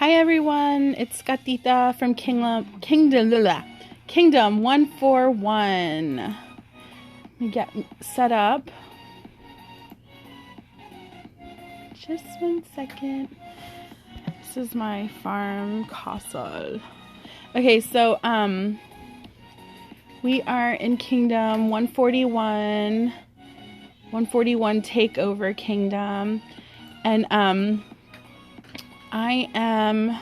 Hi everyone, it's Gatita from Kingdom 141. Let me get set up. Just 1 second. This is my farm castle. Okay, so we are in Kingdom 141 Takeover Kingdom, and I am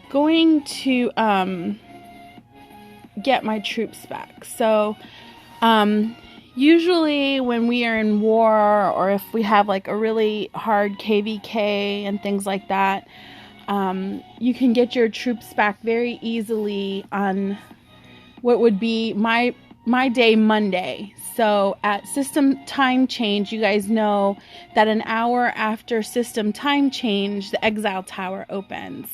going to get my troops back. So usually when we are in war, or if we have like a really hard KVK and things like that, you can get your troops back very easily on what would be my day Monday. So at system time change, you guys know that an hour after system time change, the exile tower opens.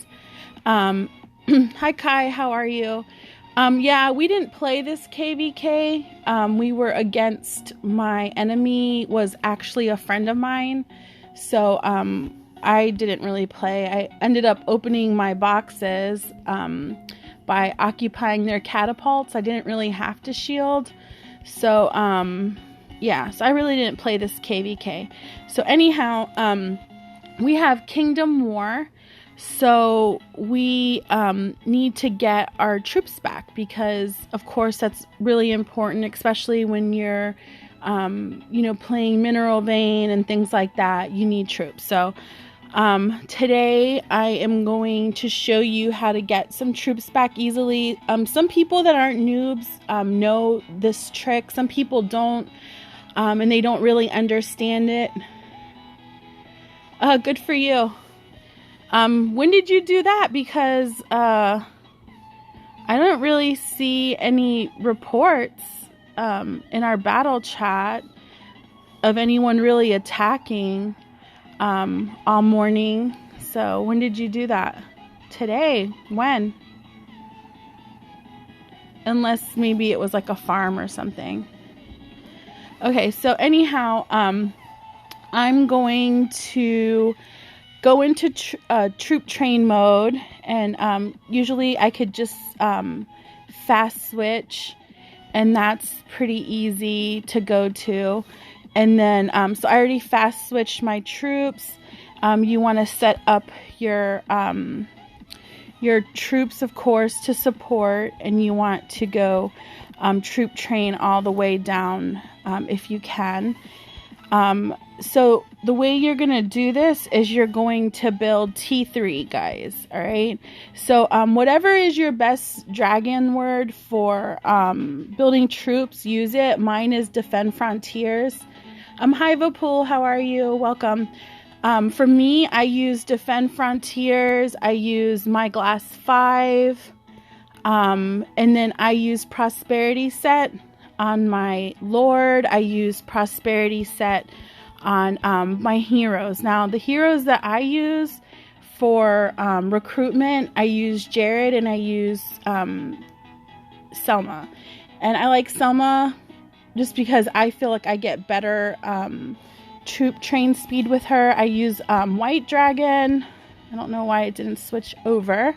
Hi Kai, how are you? Yeah, we didn't play this KVK. We were against, my enemy was actually a friend of mine. So I didn't really play. I ended up opening my boxes by occupying their catapults. I didn't really have to shield. So, yeah, so I really didn't play this KVK. So anyhow, we have Kingdom War. So we need to get our troops back because, of course, that's really important, especially when you're, playing Mineral Vein and things like that. You need troops. So today I am going to show you how to get some troops back easily. Some people that aren't noobs know this trick. Some people don't, and they don't really understand it. Good for you. When did you do that? Because I don't really see any reports in our battle chat of anyone really attacking all morning. So when did you do that? Today? When? Unless maybe it was like a farm or something. Okay, so anyhow, I'm going to go into troop train mode, and usually I could just fast switch, and that's pretty easy to go to. And then, so I already fast switched my troops. You want to set up your troops, of course, to support, and you want to go troop train all the way down if you can. So the way you're going to do this is you're going to build T3, guys. All right. So whatever is your best dragon word for building troops, use it. Mine is Defend Frontiers. Hi Vapool, how are you? Welcome. For me, I use Defend Frontiers. I use My Glass 5. And then I use Prosperity Set on my Lord. I use Prosperity Set on my heroes. Now, the heroes that I use for recruitment, I use Jared and I use Selma. And I like Selma just because I feel like I get better troop train speed with her. I use White Dragon. I don't know why it didn't switch over.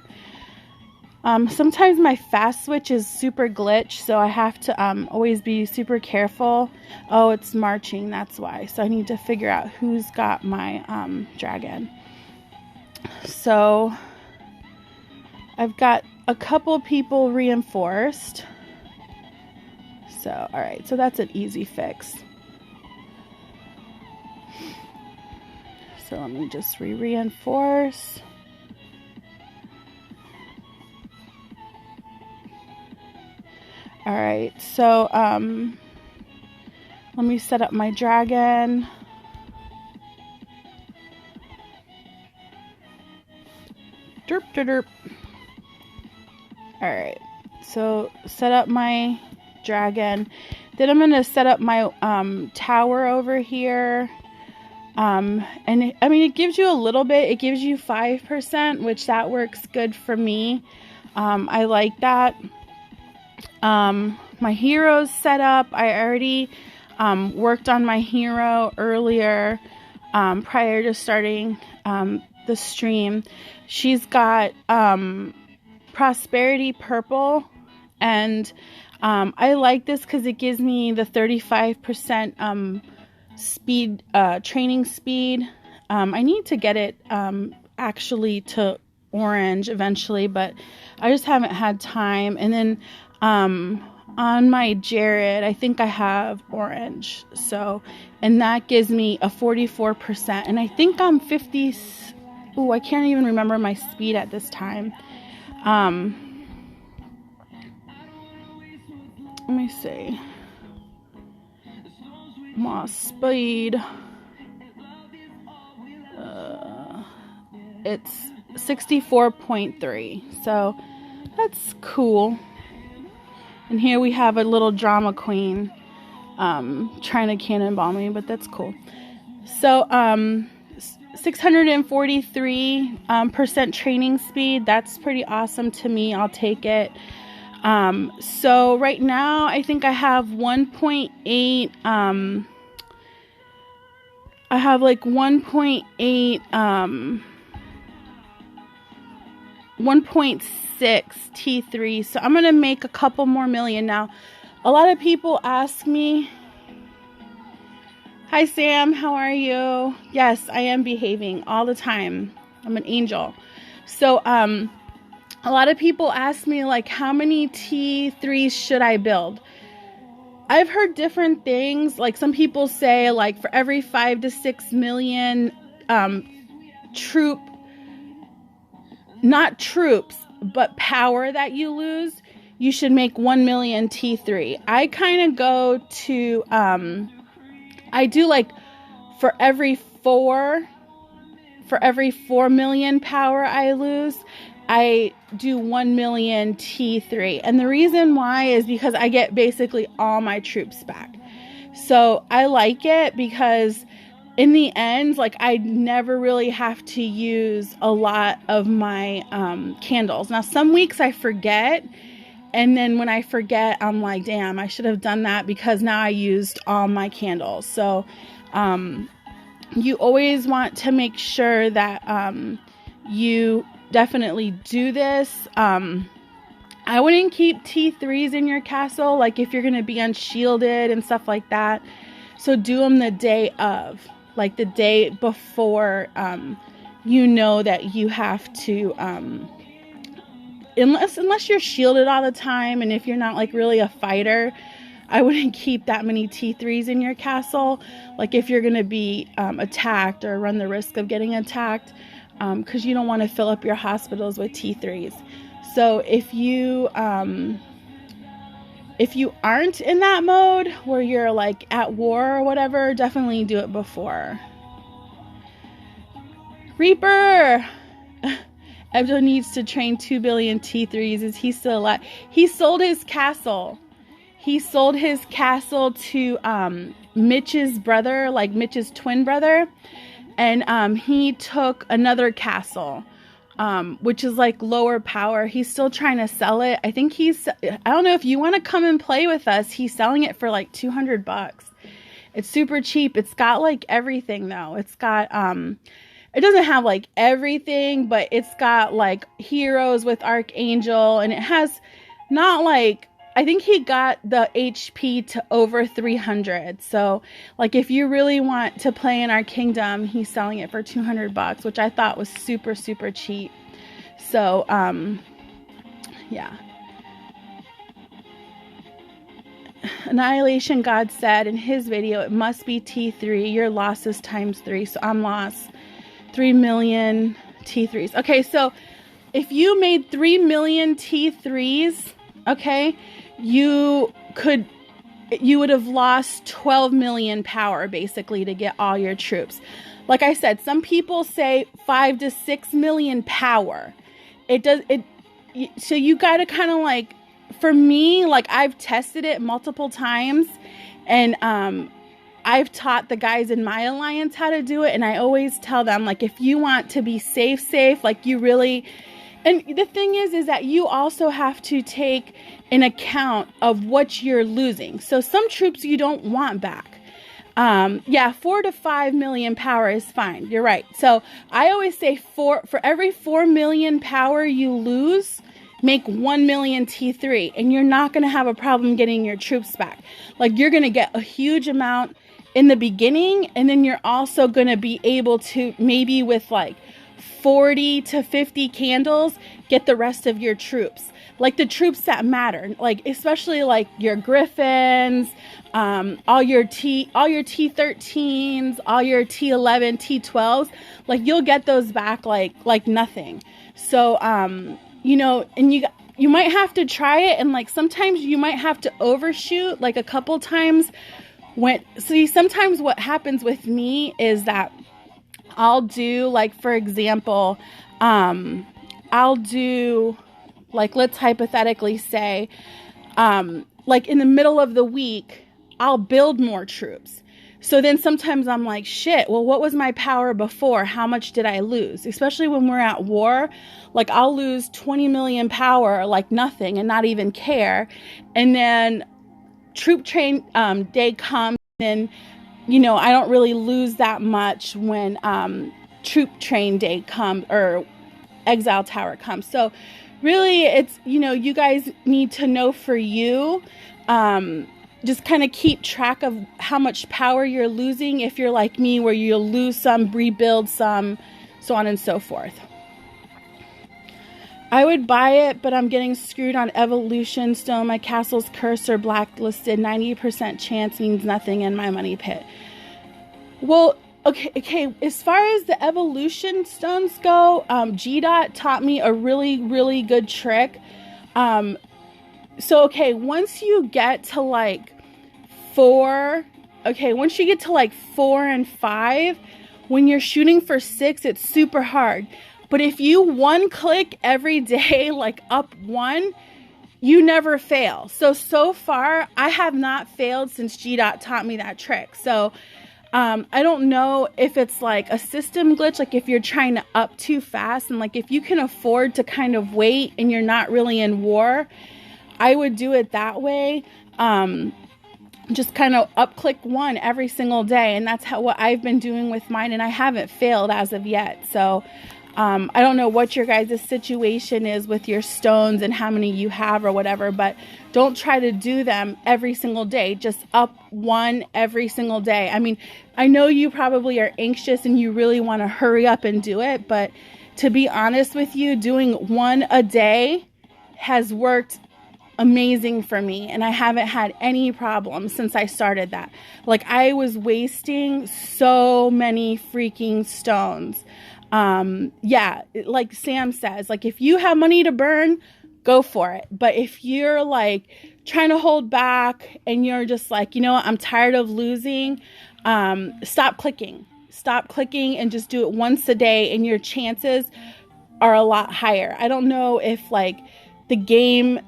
Sometimes my fast switch is super glitch, so I have to always be super careful. Oh, it's marching, that's why. So I need to figure out who's got my dragon. So I've got a couple people reinforced. So, alright, so that's an easy fix. So let me just reinforce. Alright, so let me set up my dragon. Derp, derp, derp. Alright, so set up my dragon. Then I'm going to set up my tower over here. And it gives you a little bit. It gives you 5%, which that works good for me. I like that. My hero's set up. I already worked on my hero earlier prior to starting the stream. She's got Prosperity Purple, and I like this because it gives me the 35% speed, training speed. I need to get it actually to orange eventually, but I just haven't had time. And then on my Jared, I think I have orange, so, and that gives me a 44%, and I think I'm 50. Oh, I can't even remember my speed at this time. Let me see. My speed. It's 64.3, so that's cool. And here we have a little drama queen trying to cannonball me, but that's cool. So 643% training speed. That's pretty awesome to me. I'll take it. So right now I think I have 1.8. I have like 1.8. 1.6 T3, so I'm gonna make a couple more million. Now, a lot of people ask me, hi Sam, how are you? Yes, I am behaving all the time. I'm an angel. So a lot of people ask me, like, how many T3s should I build? I've heard different things. Like, some people say, like, for every 5 to 6 million troop, not troops, but power that you lose, you should make 1 million T3. I kind of go to, I do like for every 4 million power I lose, I do 1 million T3. And the reason why is because I get basically all my troops back. So I like it because in the end, like, I never really have to use a lot of my candles. Now, some weeks I forget, and then when I forget, I'm like, damn, I should have done that because now I used all my candles. So you always want to make sure that you definitely do this. I wouldn't keep T3s in your castle, like if you're going to be unshielded and stuff like that. So do them the day of. Like the day before, you know that you have to, unless you're shielded all the time, and if you're not like really a fighter, I wouldn't keep that many T3s in your castle. Like if you're going to be attacked or run the risk of getting attacked, because you don't want to fill up your hospitals with T3s. So if you aren't in that mode where you're like at war or whatever, definitely do it before. Reaper! Ebdo needs to train 2 billion T3s. Is he still alive? He sold his castle. He sold his castle to Mitch's brother, like Mitch's twin brother. And he took another castle. Which is like lower power. He's still trying to sell it. I think I don't know if you want to come and play with us. He's selling it for like $200. It's super cheap. It's got like everything though. It's got, it doesn't have like everything, but it's got like heroes with Archangel, and it has not like, I think he got the HP to over 300. So like if you really want to play in our kingdom, he's selling it for $200, which I thought was super, super cheap. So, yeah. Annihilation God said in his video, it must be T3. Your loss is times 3. So I'm lost 3 million T3s. Okay. So if you made 3 million T3s, okay, you would have lost 12 million power basically to get all your troops. Like I said, some people say 5 to 6 million power. So you got to kind of like, for me, like I've tested it multiple times, and I've taught the guys in my alliance how to do it. And I always tell them, like, if you want to be safe, like you really, and the thing is that you also have to take an account of what you're losing. So some troops you don't want back. Yeah, 4 to 5 million power is fine. You're right. So I always say for every 4 million power you lose, make 1 million T3, and you're not going to have a problem getting your troops back. Like, you're going to get a huge amount in the beginning, and then you're also going to be able to, maybe with like 40 to 50 candles, get the rest of your troops. Like the troops that matter, like especially like your Griffins, all your T13s, all your T11, T12s, like you'll get those back like nothing. So, you know, and you might have to try it, and like sometimes you might have to overshoot like a couple times. Sometimes what happens with me is that I'll do, like, for example, I'll do, like, let's hypothetically say, like in the middle of the week, I'll build more troops. So then sometimes I'm like, shit, well, what was my power before? How much did I lose? Especially when we're at war, like I'll lose 20 million power, like nothing, and not even care. And then troop train day comes, and, you know, I don't really lose that much when troop train day comes, or exile tower comes. So really, it's, you know, you guys need to know for you, just kind of keep track of how much power you're losing. If you're like me, where you'll lose some, rebuild some, so on and so forth. I would buy it, but I'm getting screwed on evolution stone. My castle's cursed or blacklisted. 90% chance means nothing in my money pit. Well, okay. As far as the evolution stones go, GDOT taught me a really, really good trick. So, okay, once you get to like 4 and 5, when you're shooting for 6, it's super hard. But if you one click every day, like up 1, you never fail. So far, I have not failed since GDOT taught me that trick. So, I don't know if it's like a system glitch, like if you're trying to up too fast, and like if you can afford to kind of wait and you're not really in war, I would do it that way. Just kind of up click 1 every single day. And that's what I've been doing with mine. And I haven't failed as of yet. So, I don't know what your guys' situation is with your stones and how many you have or whatever, but don't try to do them every single day. Just up 1 every single day. I mean, I know you probably are anxious and you really want to hurry up and do it, but to be honest with you, doing 1 a day has worked amazing for me, and I haven't had any problems since I started that. Like, I was wasting so many freaking stones. Yeah, like Sam says, like if you have money to burn, go for it. But if you're like trying to hold back and you're just like, you know what, I'm tired of losing, stop clicking and just do it once a day, and your chances are a lot higher. I don't know if like the game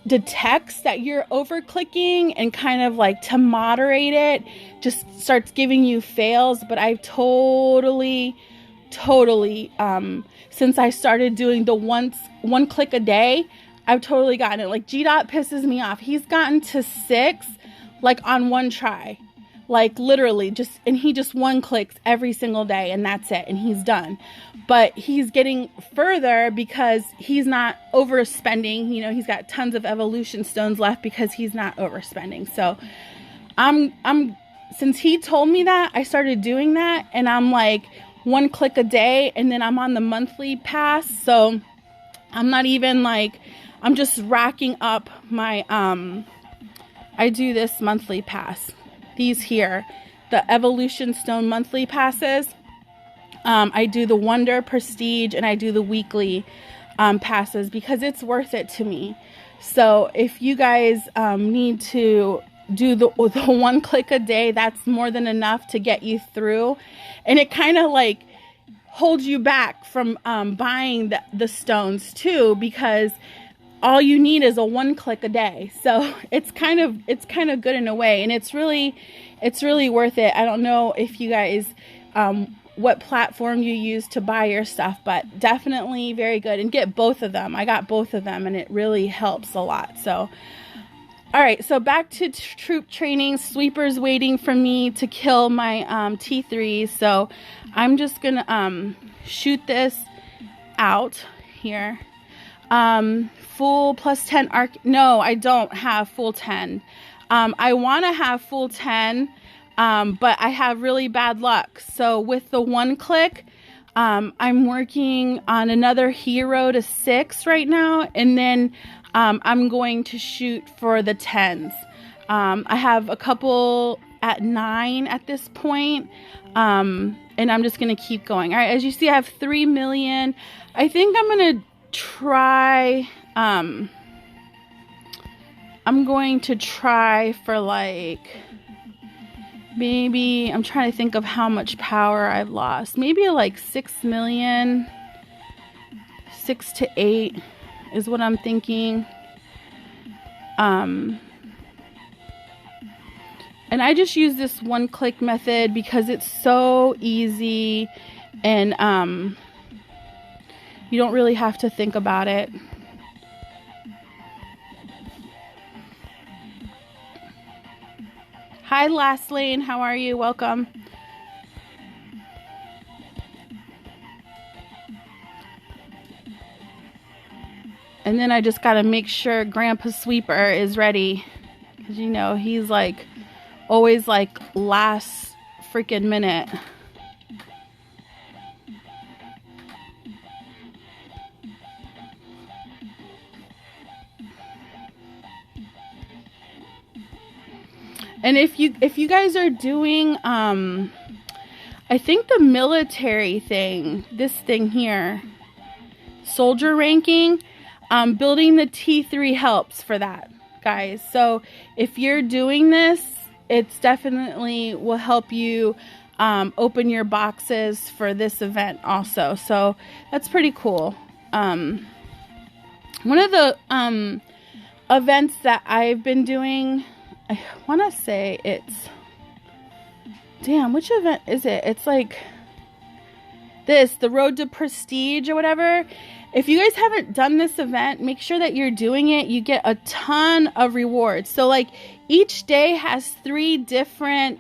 detects that you're over clicking, and kind of like to moderate it just starts giving you fails, but I've totally since I started doing the one click a day, I've totally gotten it. Like GDOT pisses me off. He's gotten to 6 like on 1 try, like literally he just 1 clicks every single day, and that's it, and he's done. But he's getting further because he's not overspending. You know, he's got tons of evolution stones left because he's not overspending. So since he told me that, I started doing that, and I'm like 1 click a day, and then I'm on the monthly pass. So I'm not even like, I'm just racking up my, I do this monthly pass. These here, the evolution stone monthly passes. I do the Wonder, Prestige, and I do the weekly passes because it's worth it to me. So if you guys need to do the 1 click a day, that's more than enough to get you through. And it kind of like holds you back from buying the stones too, because all you need is a 1 click a day. So it's kind of good in a way, and it's really worth it. I don't know if you guys what platform you use to buy your stuff, but definitely very good, and get both of them. I got both of them, and it really helps a lot. So All right, so back to troop training. Sweeper's waiting for me to kill my T3, so I'm just gonna shoot this out here. Full plus 10 arc. No, I don't have full 10. I want to have full 10, but I have really bad luck. So with the one click, I'm working on another hero to 6 right now, and then I'm going to shoot for the 10s. I have a couple at 9 at this point, and I'm just going to keep going. All right, as you see, I have 3 million. I think I'm going to try, I'm going to try for like, maybe, I'm trying to think of how much power I've lost. Maybe like 6 million, 6 to 8 is what I'm thinking. And I just use this one click method because it's so easy, and you don't really have to think about it. Hi, Last Lane. How are you? Welcome. And then I just got to make sure Grandpa Sweeper is ready. Because, you know, he's like always like last freaking minute. And if you guys are doing, I think the military thing, this thing here, soldier ranking, building the T3 helps for that, guys. So if you're doing this, it's definitely will help you open your boxes for this event also. So that's pretty cool. One of the events that I've been doing, I want to say it's, damn, which event is it? It's like this, the Road to Prestige or whatever. If you guys haven't done this event, make sure that you're doing it. You get a ton of rewards. So like each day has 3 different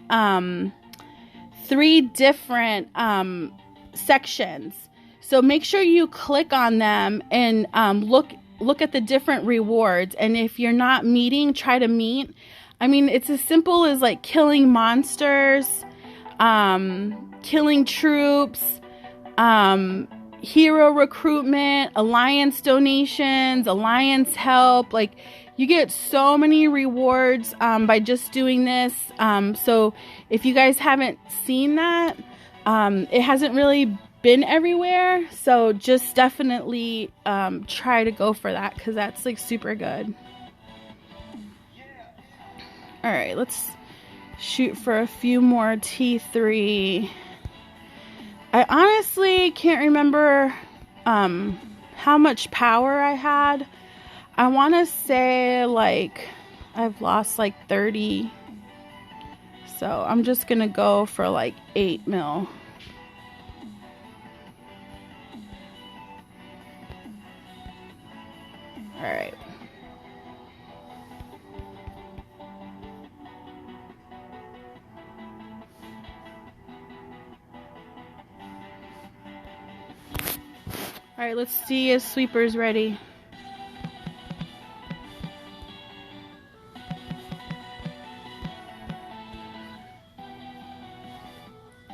sections. So make sure you click on them and look at the different rewards. And if you're not meeting, try to meet. I mean, it's as simple as like killing monsters, killing troops, hero recruitment, alliance donations, alliance help. Like, you get so many rewards by just doing this. So if you guys haven't seen that, it hasn't really been everywhere. So just definitely try to go for that, because that's like super good. All right, let's shoot for a few more T3. I honestly can't remember how much power I had. I want to say like I've lost like 30. So I'm just going to go for like 8 mil. All right. All right, let's see if Sweeper's ready.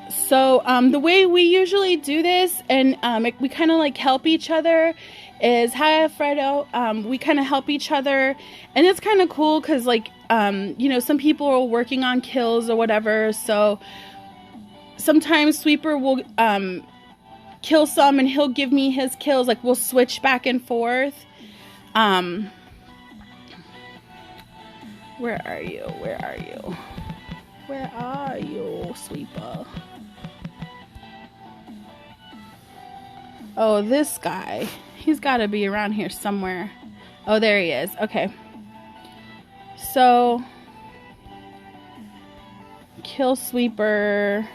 So the way we usually do this, and we kind of like help each other, is, hi Alfredo, we kind of help each other, and it's kind of cool because like you know, some people are working on kills or whatever, so sometimes Sweeper will kill some and he'll give me his kills. Like, we'll switch back and forth. Where are you? Where are you? Where are you, Sweeper? Oh, this guy. He's got to be around here somewhere. Oh, there he is. Okay. So, kill Sweeper.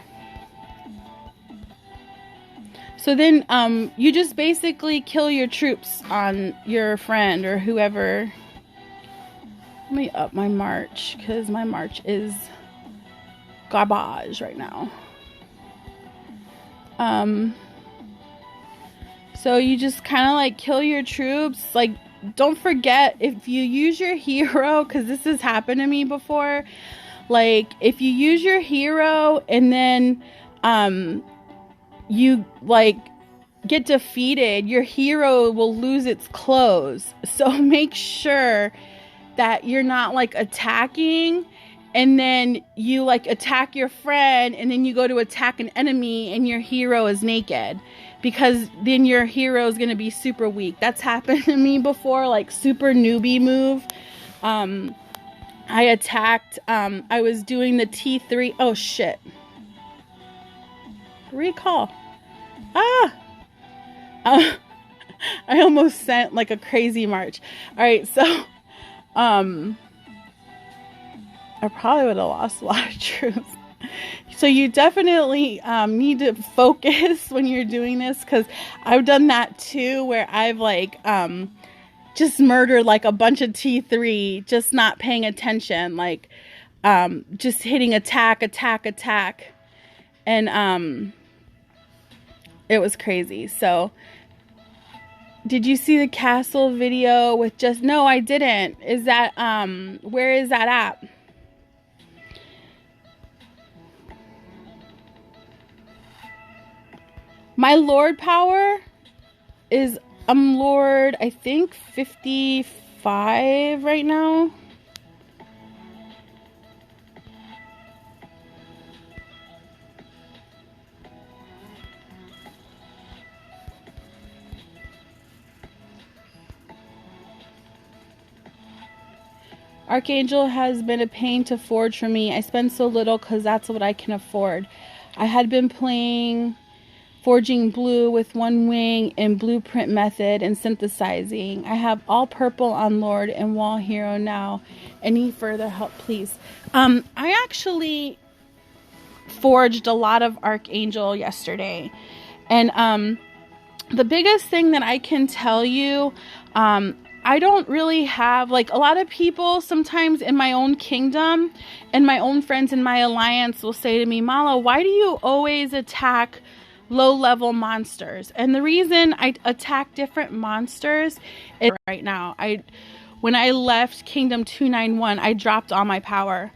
So then you just basically kill your troops on your friend or whoever Let me up my March because my March is garbage right now. So you just kind of like kill your troops. Like, don't forget, if you use your hero, because this has happened to me before, like if you use your hero and then you like get defeated, your hero will lose its clothes. So make sure that you're not like attacking and then you like attack your friend and then you go to attack an enemy and your hero is naked, because then your hero is going to be super weak. That's happened to me before, like super newbie move. I attacked, I was doing the T3. Oh shit. Recall. I almost sent like a crazy march. All right, so I probably would have lost a lot of troops. So you definitely need to focus when you're doing this, because I've done that too, where I've like just murdered like a bunch of T3, just not paying attention, like just hitting attack, and it was crazy. So did you see the castle video with just... No, I didn't. Is that where is that at? My Lord power is, I'm Lord, I think 55 right now. Archangel has been a pain to forge for me. I spend so little because that's what I can afford. I had been playing forging blue with one wing in blueprint method and synthesizing. I have all purple on Lord and wall hero now. Any further help, please? I actually forged a lot of Archangel yesterday. And the biggest thing that I can tell you, I don't really have, like, a lot of people sometimes in my own kingdom and my own friends in my alliance will say to me, Mala, why do you always attack low-level monsters? And the reason I attack different monsters is right now. When I left Kingdom 291, I dropped all my power.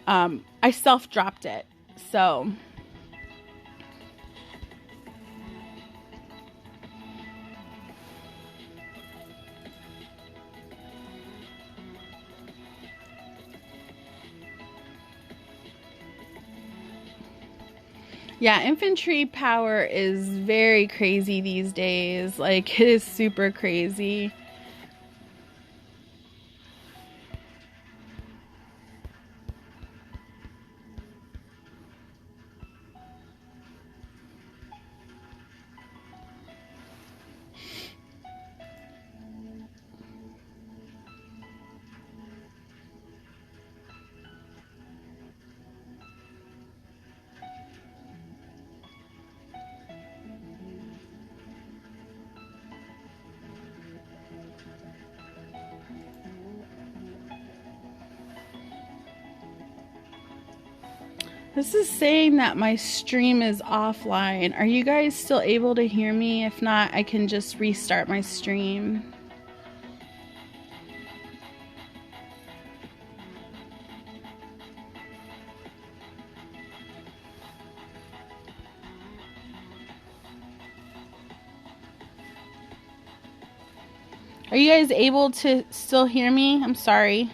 I self-dropped it. So... yeah, infantry power is very crazy these days. Like, it is super crazy. This is saying that my stream is offline. Are you guys still able to hear me? If not, I can just restart my stream. Are you guys able to still hear me? I'm sorry.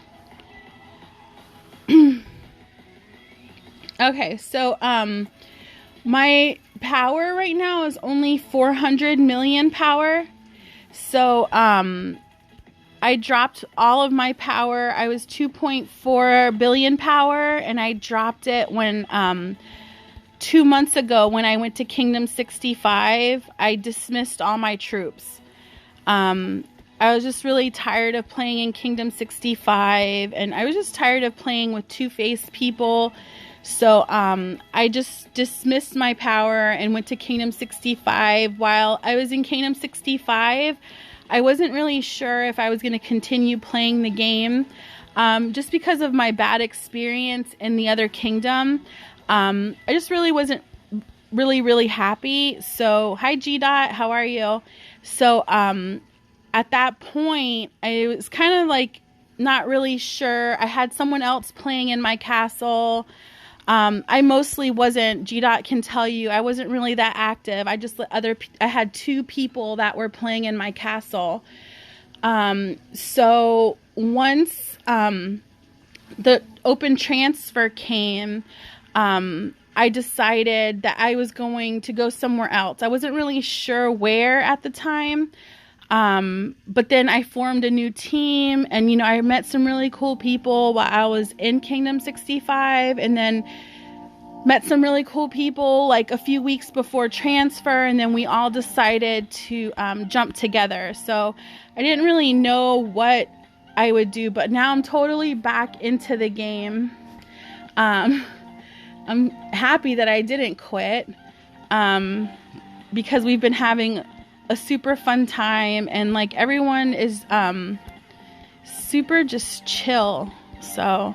Okay, so my power right now is only 400 million power. So I dropped all of my power. I was 2.4 billion power, and I dropped it when 2 months ago when I went to Kingdom 65. I dismissed all my troops. I was just really tired of playing in Kingdom 65, and I was just tired of playing with two-faced people. So I just dismissed my power and went to Kingdom 65. While I was in Kingdom 65, I wasn't really sure if I was going to continue playing the game. just because of my bad experience in the other kingdom. I just really wasn't really happy. So hi G Dot, how are you? So at that point I was kind of like not really sure. I had someone else playing in my castle. I mostly wasn't, G Dot can tell you, I wasn't really that active. I just I had 2 people that were playing in my castle. So once the open transfer came, I decided that I was going to go somewhere else. I wasn't really sure where at the time. But then I formed a new team, and, you know, I met some really cool people while I was in Kingdom 65, and then met some really cool people like a few weeks before transfer, and then we all decided to jump together. So I didn't really know what I would do, but now I'm totally back into the game. I'm happy that I didn't quit, because we've been having a super fun time, and like everyone is super just chill. So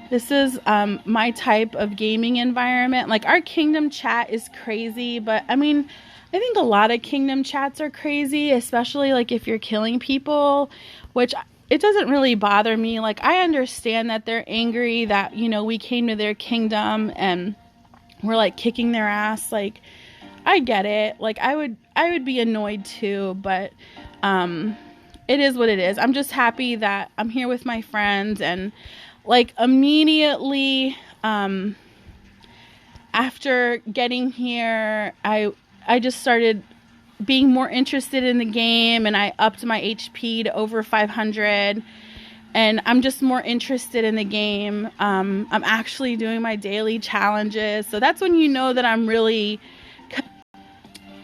this is my type of gaming environment. Like our kingdom chat is crazy, but I mean, I think a lot of kingdom chats are crazy, especially like if you're killing people, which it doesn't really bother me. Like I understand that they're angry that, you know, we came to their kingdom and we're like kicking their ass. Like I get it. Like I would be annoyed too, but it is what it is. I'm just happy that I'm here with my friends, and like immediately after getting here, I just started being more interested in the game, and I upped my HP to over 500, and I'm just more interested in the game. I'm actually doing my daily challenges, so that's when you know that I'm really...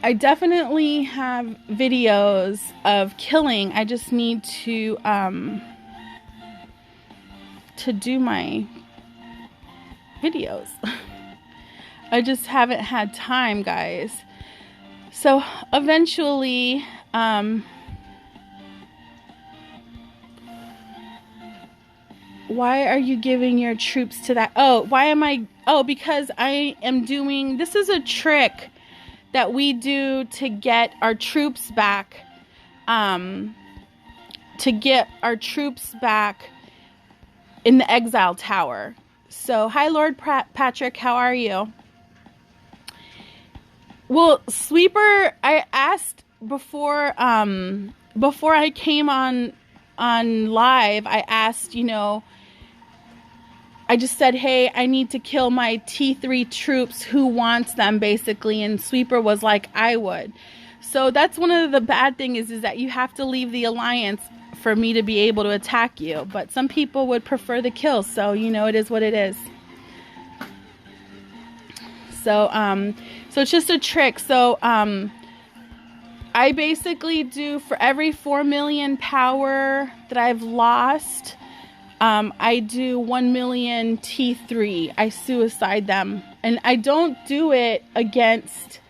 I definitely have videos of killing. I just need to do my videos. I just haven't had time, guys. So eventually, why are you giving your troops to that? Oh, why am I? Oh, because I am doing, this is a trick that we do to get our troops back, in the exile tower. So hi Lord Patrick, how are you? Well, Sweeper, I asked before I came on live, I asked, you know, I just said, hey, I need to kill my T3 troops. Who wants them, basically? And Sweeper was like, I would. So that's one of the bad things is that you have to leave the alliance for me to be able to attack you. But some people would prefer the kills. So, you know, it is what it is. So, so it's just a trick. So, I basically do, for every 4 million power that I've lost, I do 1 million T3. I suicide them. And I don't do it against,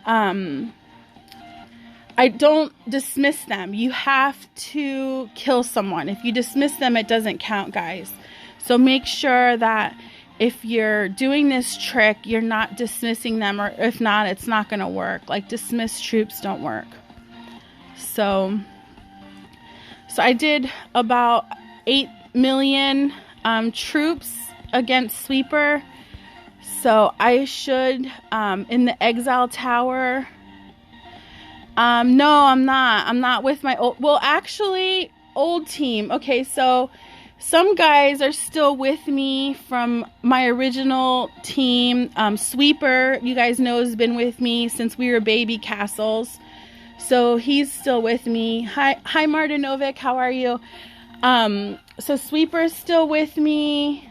I don't dismiss them. You have to kill someone. If you dismiss them, it doesn't count, guys. So make sure that if you're doing this trick, you're not dismissing them, or if not, it's not going to work. Like, dismissed troops don't work. So I did about 8 million troops against Sweeper. So I should, in the exile tower. No, I'm not. I'm not with my old, well, actually, old team. Okay, so some guys are still with me from my original team. Sweeper, you guys know, has been with me since we were baby castles. So he's still with me. Hi Martinovic, how are you? So Sweeper is still with me.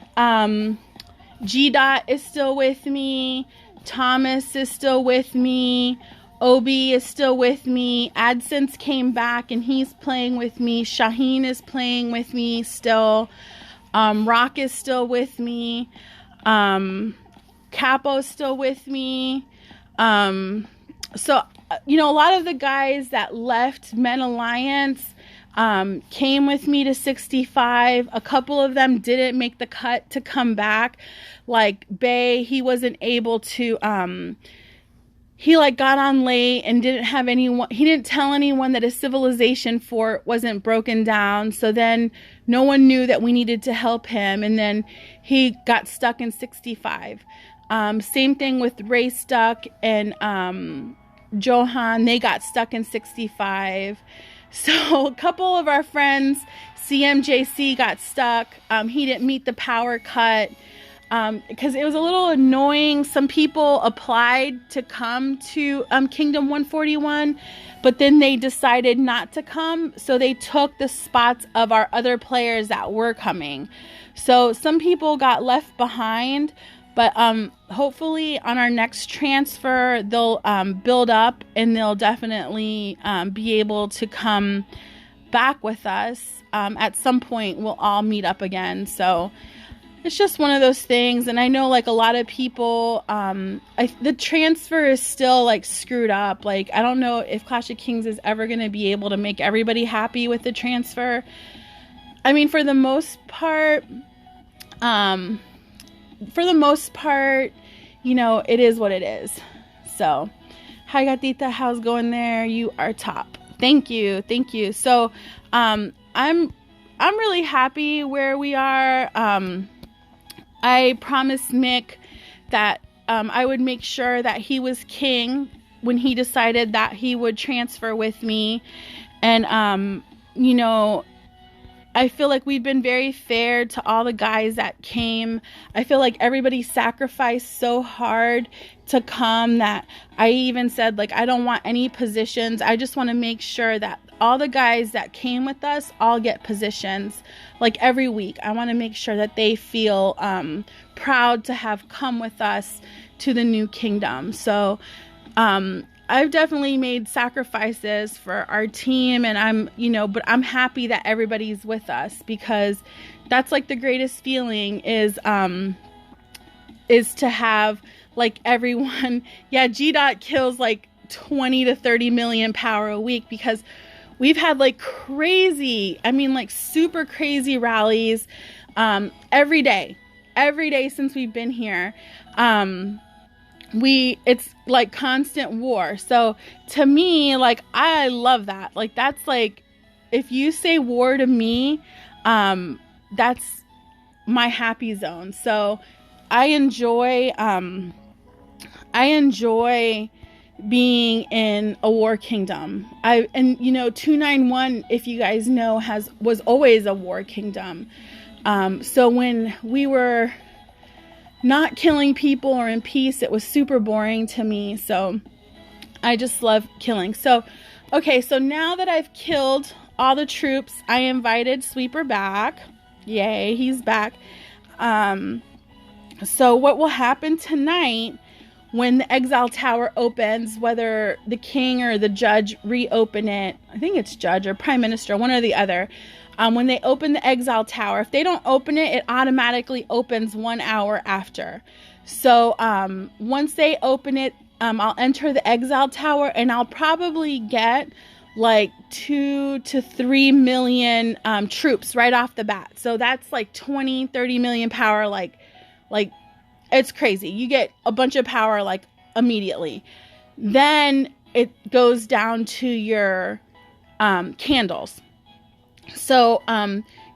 G-Dot is still with me. Thomas is still with me. Obi is still with me. AdSense came back and he's playing with me. Shaheen is playing with me still. Rock is still with me. Capo is still with me. So, you know, a lot of the guys that left Men Alliance, came with me to 65. A couple of them didn't make the cut to come back. Like Bay, he wasn't able to, he like got on late and didn't have anyone, he didn't tell anyone that his civilization fort wasn't broken down. So then no one knew that we needed to help him. And then he got stuck in 65. Same thing with Ray Stuck and Johan, they got stuck in 65. So a couple of our friends, CMJC, got stuck. He didn't meet the power cut. Because it was a little annoying. Some people applied to come to Kingdom 141, but then they decided not to come, so they took the spots of our other players that were coming. So some people got left behind, but hopefully on our next transfer, they'll build up and they'll definitely be able to come back with us. At some point, we'll all meet up again. So it's just one of those things. And I know like a lot of people, the transfer is still like screwed up. Like, I don't know if Clash of Kings is ever going to be able to make everybody happy with the transfer. I mean, for the most part, you know, it is what it is. So, hi Gatita, how's going there? You are top. Thank you. Thank you. So, I'm really happy where we are. I promised Mick that I would make sure that he was king when he decided that he would transfer with me. And, you know, I feel like we've been very fair to all the guys that came. I feel like everybody sacrificed so hard to come that I even said, like, I don't want any positions. I just want to make sure that all the guys that came with us all get positions. Like every week, I want to make sure that they feel proud to have come with us to the new kingdom. So I've definitely made sacrifices for our team, and but I'm happy that everybody's with us, because that's like the greatest feeling is to have like everyone. Yeah, G-Dot kills like 20 to 30 million power a week, because we've had like crazy, I mean like super crazy rallies every day since we've been here. It's like constant war. So to me, like, I love that. Like, that's like, if you say war to me, that's my happy zone. So I enjoy being in a war kingdom. 291, if you guys know, was always a war kingdom. So when we were not killing people or in peace, it was super boring to me. So I just love killing. So, okay, so now that I've killed all the troops, I invited Sweeper back. Yay, he's back. So what will happen tonight when the Exile Tower opens, whether the king or the judge reopen it, I think it's judge or prime minister, one or the other, when they open the Exile Tower, if they don't open it, it automatically opens 1 hour after. So once they open it, I'll enter the Exile Tower, and I'll probably get like 2 to 3 million troops right off the bat. So that's like 20-30 million power. Like it's crazy. You get a bunch of power like immediately. Then it goes down to your candles. So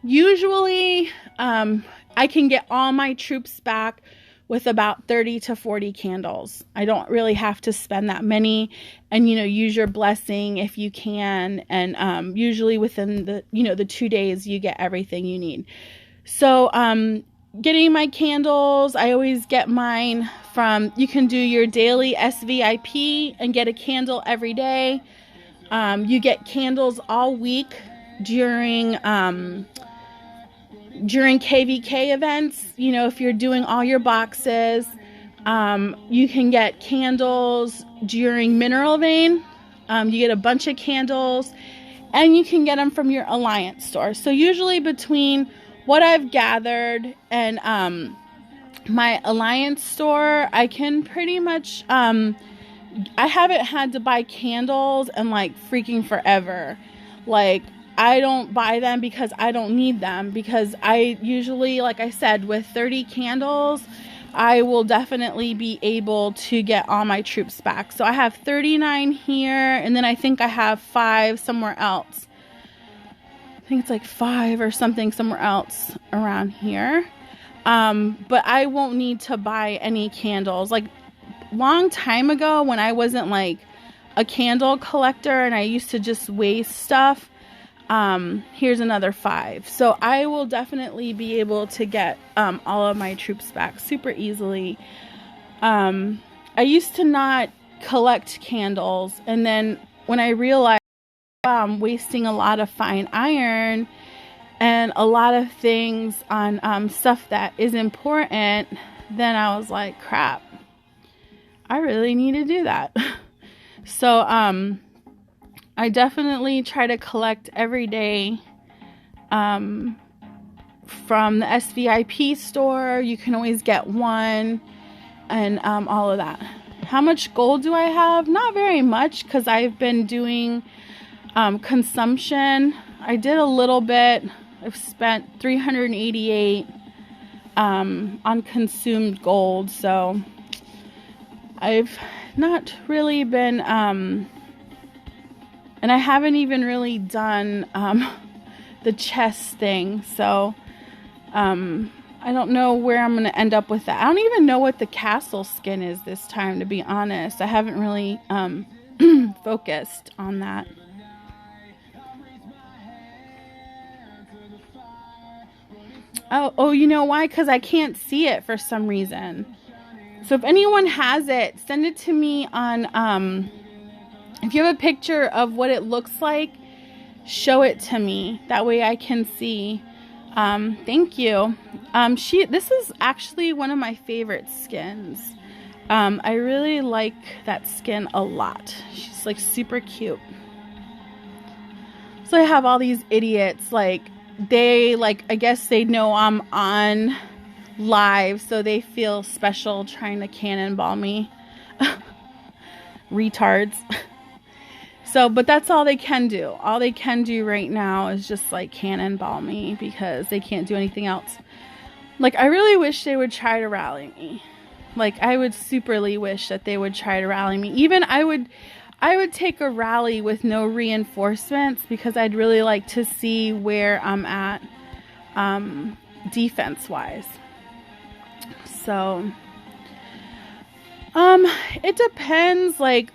usually I can get all my troops back with about 30 to 40 candles. I don't really have to spend that many, and use your blessing if you can, and usually within the 2 days you get everything you need. So getting my candles, I always get mine from, you can do your daily SVIP and get a candle every day. You get candles all week during KVK events. If you're doing all your boxes, you can get candles during Mineral Vein. You get a bunch of candles, and you can get them from your Alliance store. So usually between what I've gathered and my Alliance store, I can pretty much, I haven't had to buy candles in like freaking forever. Like, I don't buy them because I don't need them, because I usually, like I said, with 30 candles, I will definitely be able to get all my troops back. So I have 39 here, and then I think I have 5 somewhere else. I think it's like 5 or something somewhere else around here. But I won't need to buy any candles. Like, long time ago when I wasn't like a candle collector and I used to just waste stuff, here's another 5. So I will definitely be able to get all of my troops back super easily. I used to not collect candles, and then when I realized I'm wasting a lot of fine iron and a lot of things on stuff that is important, then I was like, crap, I really need to do that. So I definitely try to collect every day from the SVIP store. You can always get one, and all of that. How much gold do I have? Not very much, because I've been doing consumption. I did a little bit. I've spent 388 on consumed gold, so I've not really been and I haven't even really done the chest thing, so I don't know where I'm gonna end up with that. I don't even know what the castle skin is this time, to be honest. I haven't really focused on that. Oh, you know why? Because I can't see it for some reason. So if anyone has it, send it to me on, if you have a picture of what it looks like, show it to me. That way I can see. Thank you. This is actually one of my favorite skins. I really like that skin a lot. She's like super cute. So I have all these idiots, like, I guess they know I'm on live, so they feel special trying to cannonball me. Retards. So, but that's all they can do. All they can do right now is just like cannonball me, because they can't do anything else. Like, I really wish they would try to rally me. Like, I would superly wish that they would try to rally me. Even I would take a rally with no reinforcements, because I'd really like to see where I'm at defense wise. So it depends. Like,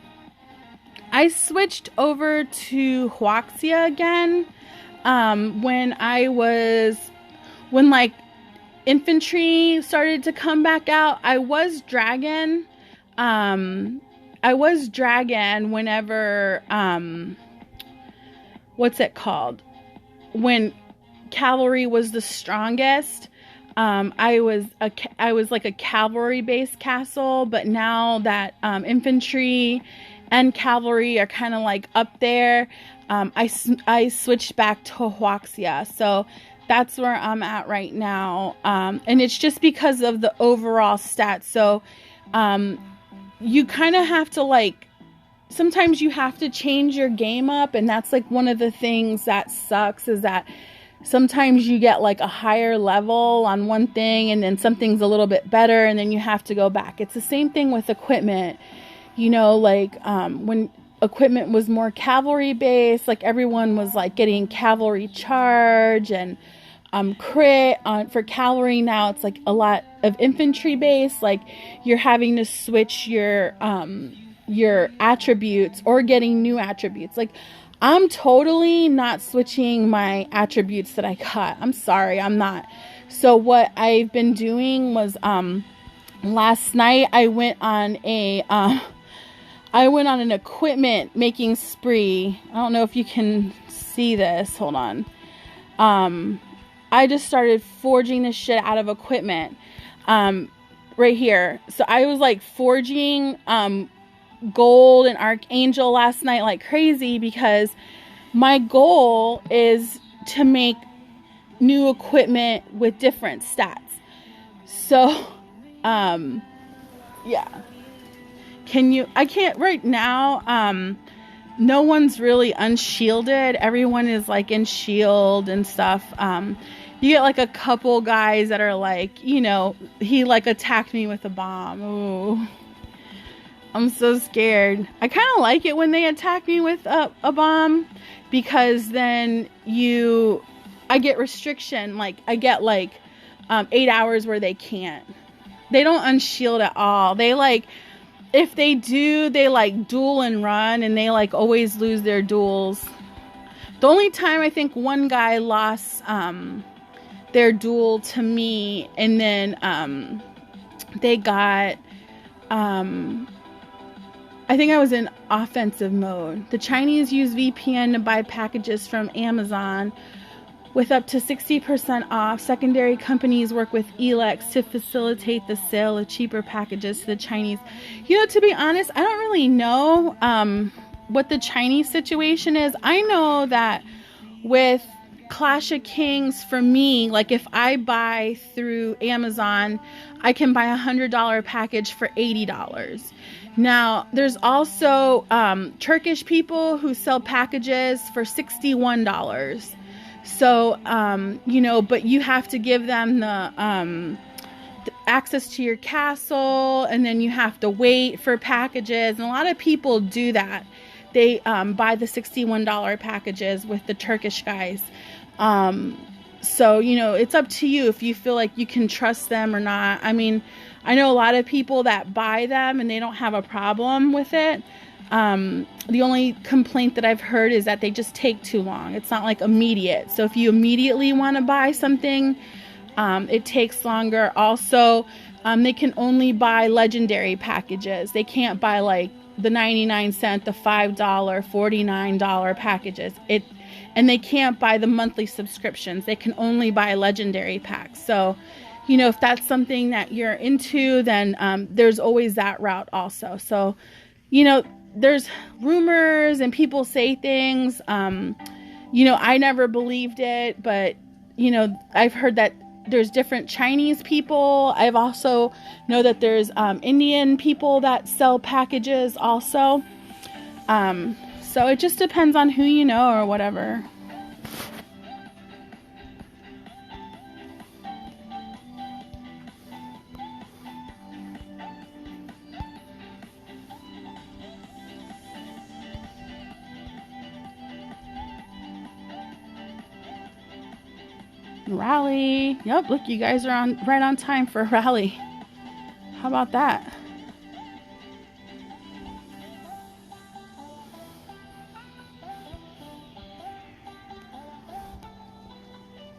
I switched over to Huaxia again when like infantry started to come back out. I was dragon whenever what's it called, when cavalry was the strongest. I was like a cavalry based castle, but now that infantry and cavalry are kind of like up there, I switched back to Huaxia. So that's where I'm at right now, and it's just because of the overall stats. So you kind of have to, like, sometimes you have to change your game up, and that's like one of the things that sucks, is that sometimes you get like a higher level on one thing and then something's a little bit better, and then you have to go back. It's the same thing with equipment, you know, like when equipment was more cavalry based, like everyone was like getting cavalry charge and crit for cavalry. Now it's like a lot of infantry based, like you're having to switch your attributes or getting new attributes. Like, I'm totally not switching my attributes that I got. I'm sorry, I'm not. So what I've been doing was last night I went on an equipment making spree. I don't know if you can see this. Hold on. I just started forging the shit out of equipment right here. So I was like forging gold and archangel last night like crazy, because my goal is to make new equipment with different stats. So yeah, I can't right now. no one's really unshielded. Everyone is like in shield and stuff. You get like a couple guys that are like, you know, he like attacked me with a bomb. Ooh, I'm so scared. I kind of like it when they attack me with a bomb, because then I get restriction. Like I get like 8 hours where they can't. They don't unshield at all. They like, if they do, they like duel and run, and they like always lose their duels. The only time I think one guy lost their duel to me, and then they got I think I was in offensive mode. The Chinese use VPN to buy packages from Amazon with up to 60% off. Secondary companies work with Elex to facilitate the sale of cheaper packages to the Chinese. You know, to be honest, I don't really know what the Chinese situation is. I know that with Clash of Kings, for me, like if I buy through Amazon, I can buy $100 package for $80. Now, there's also Turkish people who sell packages for $61. So, you know, but you have to give them the access to your castle, and then you have to wait for packages. And a lot of people do that. They buy the $61 packages with the Turkish guys. So, you know, it's up to you if you feel like you can trust them or not. I mean, I know a lot of people that buy them and they don't have a problem with it. The only complaint that I've heard is that they just take too long. It's not like immediate. So if you immediately want to buy something, it takes longer. Also, they can only buy legendary packages. They can't buy like the 99-cent, the $5, $49 packages. And they can't buy the monthly subscriptions. They can only buy legendary packs. So, you know, if that's something that you're into, then there's always that route also. So, you know, there's rumors and people say things. You know, I never believed it, but, you know, I've heard that there's different Chinese people. I've also know that there's Indian people that sell packages also. So it just depends on who you know or whatever. Rally. Yep, look, you guys are right on time for a rally. How about that?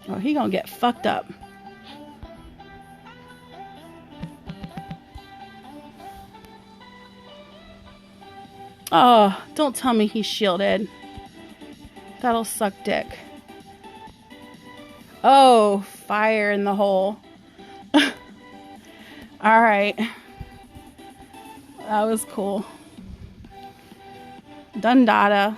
Oh, he gonna get fucked up. Oh, don't tell me he's shielded. That'll suck dick. Oh, fire in the hole. Alright. That was cool. Dundada.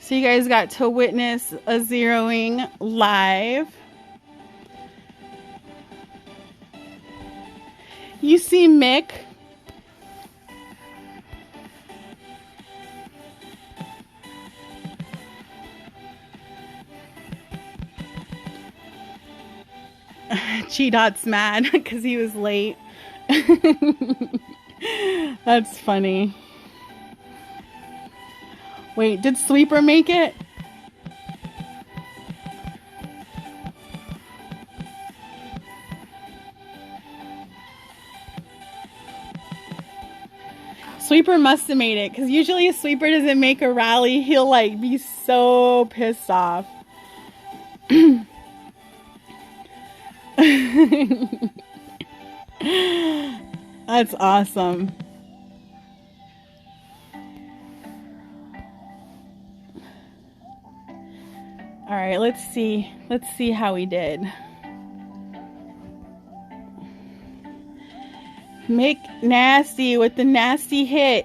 So you guys got to witness a zeroing live. You see Mick. G-Dot's mad because he was late. That's funny. Wait, did Sweeper make it? Sweeper must have made it, because usually if Sweeper doesn't make a rally, he'll like be so pissed off. That's awesome. All right, let's see how he did. Mick Nasty with the nasty hit.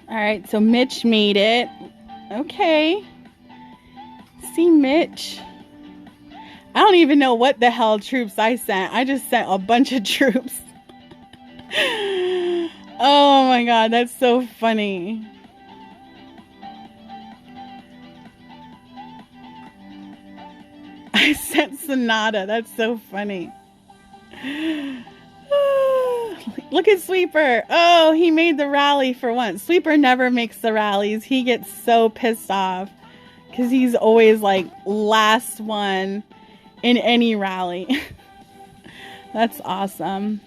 All right, so Mitch made it. Okay. See Mitch. I don't even know what the hell troops I sent. I just sent a bunch of troops. Oh my God, that's so funny. I sent Sonata. That's so funny. Look at Sweeper. Oh, he made the rally for once. Sweeper never makes the rallies. He gets so pissed off because he's always like last one in any rally. That's awesome.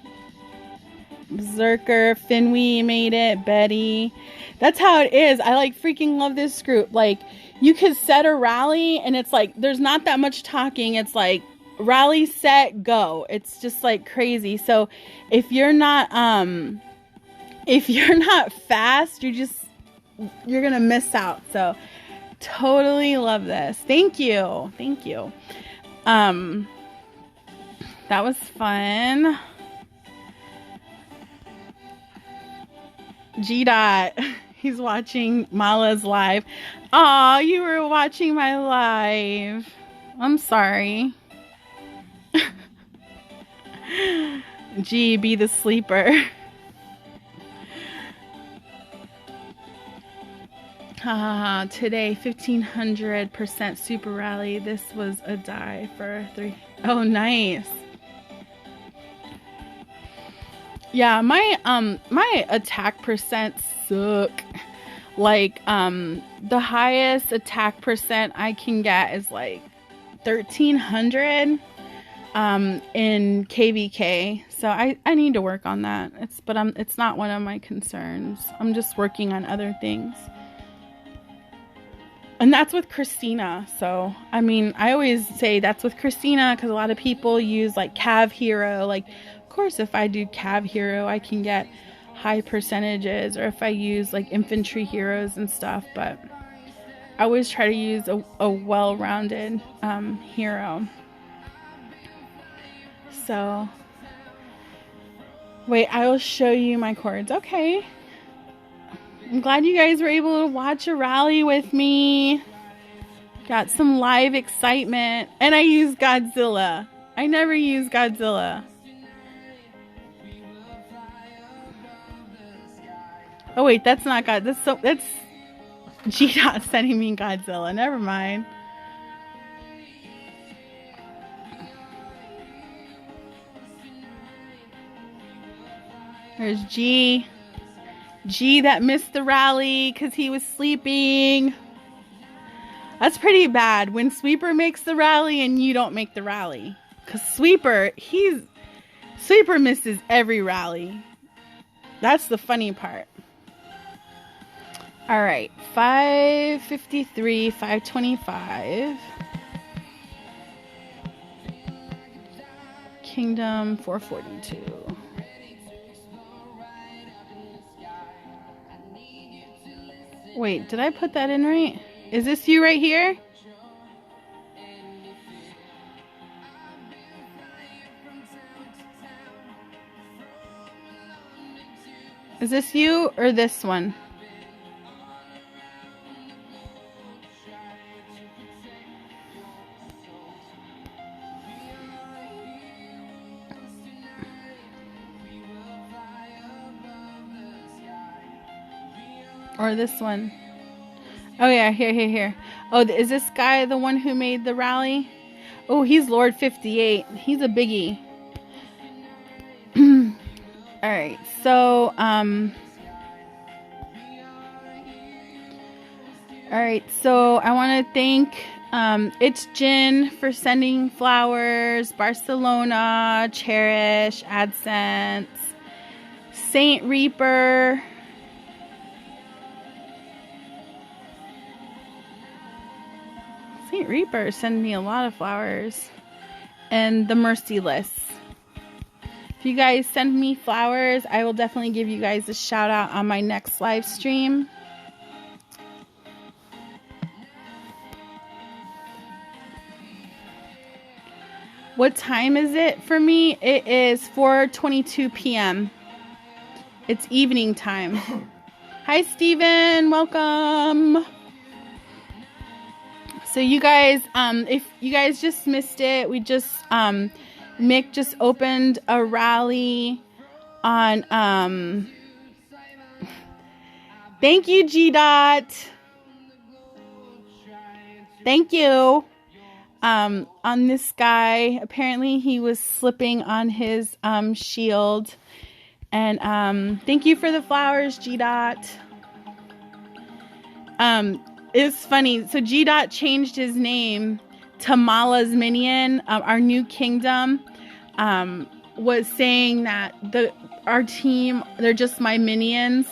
Berserker, Finwee made it, Betty. That's how it is. I like freaking love this group. Like, you could set a rally and it's like there's not that much talking. It's like rally, set, go. It's just like crazy. So if you're not fast, you're gonna miss out. So totally love this. Thank you. That was fun. G-Dot, he's watching Mala's live. Aw, you were watching my live. I'm sorry. G, be the sleeper. Today, 1500% super rally. This was a die for 3. Oh, nice. Yeah, my attack percent suck. Like, the highest attack percent I can get is like 1300 in KVK. So I need to work on that. It's not one of my concerns. I'm just working on other things. And that's with Christina. So, I mean, I always say that's with Christina because a lot of people use like Cav Hero. Like, of course, if I do Cav Hero, I can get high percentages, or if I use like infantry heroes and stuff. But I always try to use a well-rounded hero. So, wait, I will show you my chords. Okay. I'm glad you guys were able to watch a rally with me. Got some live excitement. And I use Godzilla. I never use Godzilla. Oh wait, that's not God. That's G-Dot sending me Godzilla. Never mind. There's G that missed the rally because he was sleeping. That's pretty bad when Sweeper makes the rally and you don't make the rally. Because Sweeper misses every rally. That's the funny part. Alright, 553, 525. Kingdom 442. Wait, did I put that in right? Is this you right here? Is this you or this one? Or this one? Oh yeah, here. Oh, is this guy the one who made the rally? Oh, he's Lord 58. He's a biggie. Alright, so, alright, so I want to thank, It's Jin for sending flowers, Barcelona, Cherish, AdSense, Saint Reaper, Saint Reaper sent me a lot of flowers, and the Merciless. If you guys send me flowers, I will definitely give you guys a shout out on my next live stream. What time is it for me? It is 4:22 p.m. It's evening time. Hi, Steven. Welcome. So you guys, if you guys just missed it, we just, Mick just opened a rally on, thank you, G-Dot. Thank you. On this guy, apparently he was slipping on his, shield. And, thank you for the flowers, G-Dot. It's funny. So G-Dot changed his name to Mala's Minion. Our new kingdom was saying that our team, they're just my minions.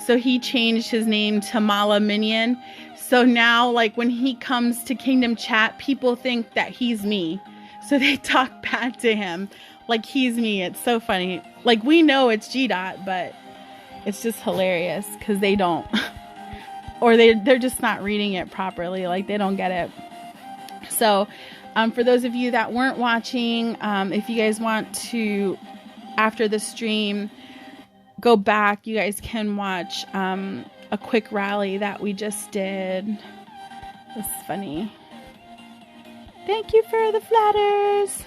So he changed his name to Mala Minion. So now, like, when he comes to Kingdom Chat, people think that he's me. So they talk bad to him like he's me. It's so funny. Like, we know it's G-Dot, but it's just hilarious because they don't. Or they're just not reading it properly. Like, they don't get it. So, for those of you that weren't watching, if you guys want to, after the stream, go back, you guys can watch a quick rally that we just did. It's funny. Thank you for the flatters.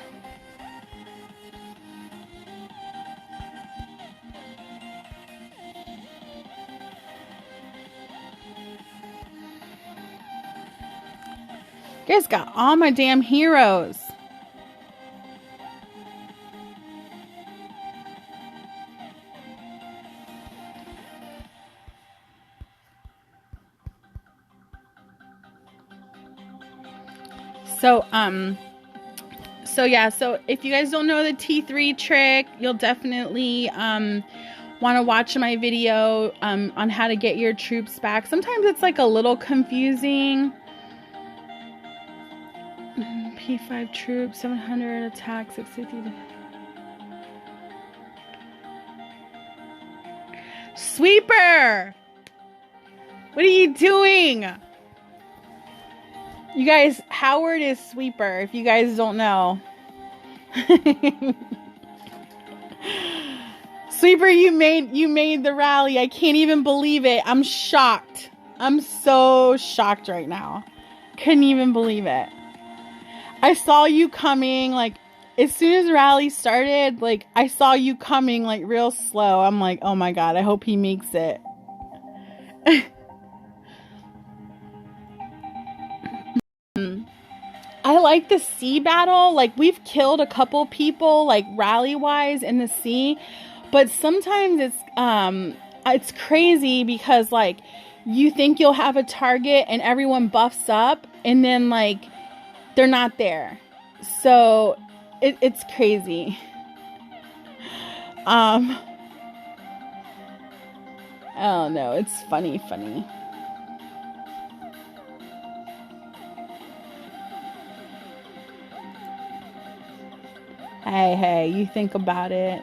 You guys got all my damn heroes. So if you guys don't know the T3 trick, you'll definitely want to watch my video on how to get your troops back. Sometimes it's like a little confusing. P5 troops, 700 attack, 650. Sweeper! What are you doing? You guys, Howard is Sweeper, if you guys don't know. Sweeper, you made the rally. I can't even believe it. I'm shocked. I'm so shocked right now. Couldn't even believe it. I saw you coming, like, as soon as the rally started, like, I saw you coming, like, real slow. I'm like, oh my god, I hope he makes it. I like the sea battle. Like, we've killed a couple people, like, rally-wise in the sea. But sometimes it's crazy because, like, you think you'll have a target and everyone buffs up and then, like, they're not there. So it's crazy. I don't know. It's funny. Hey, you think about it.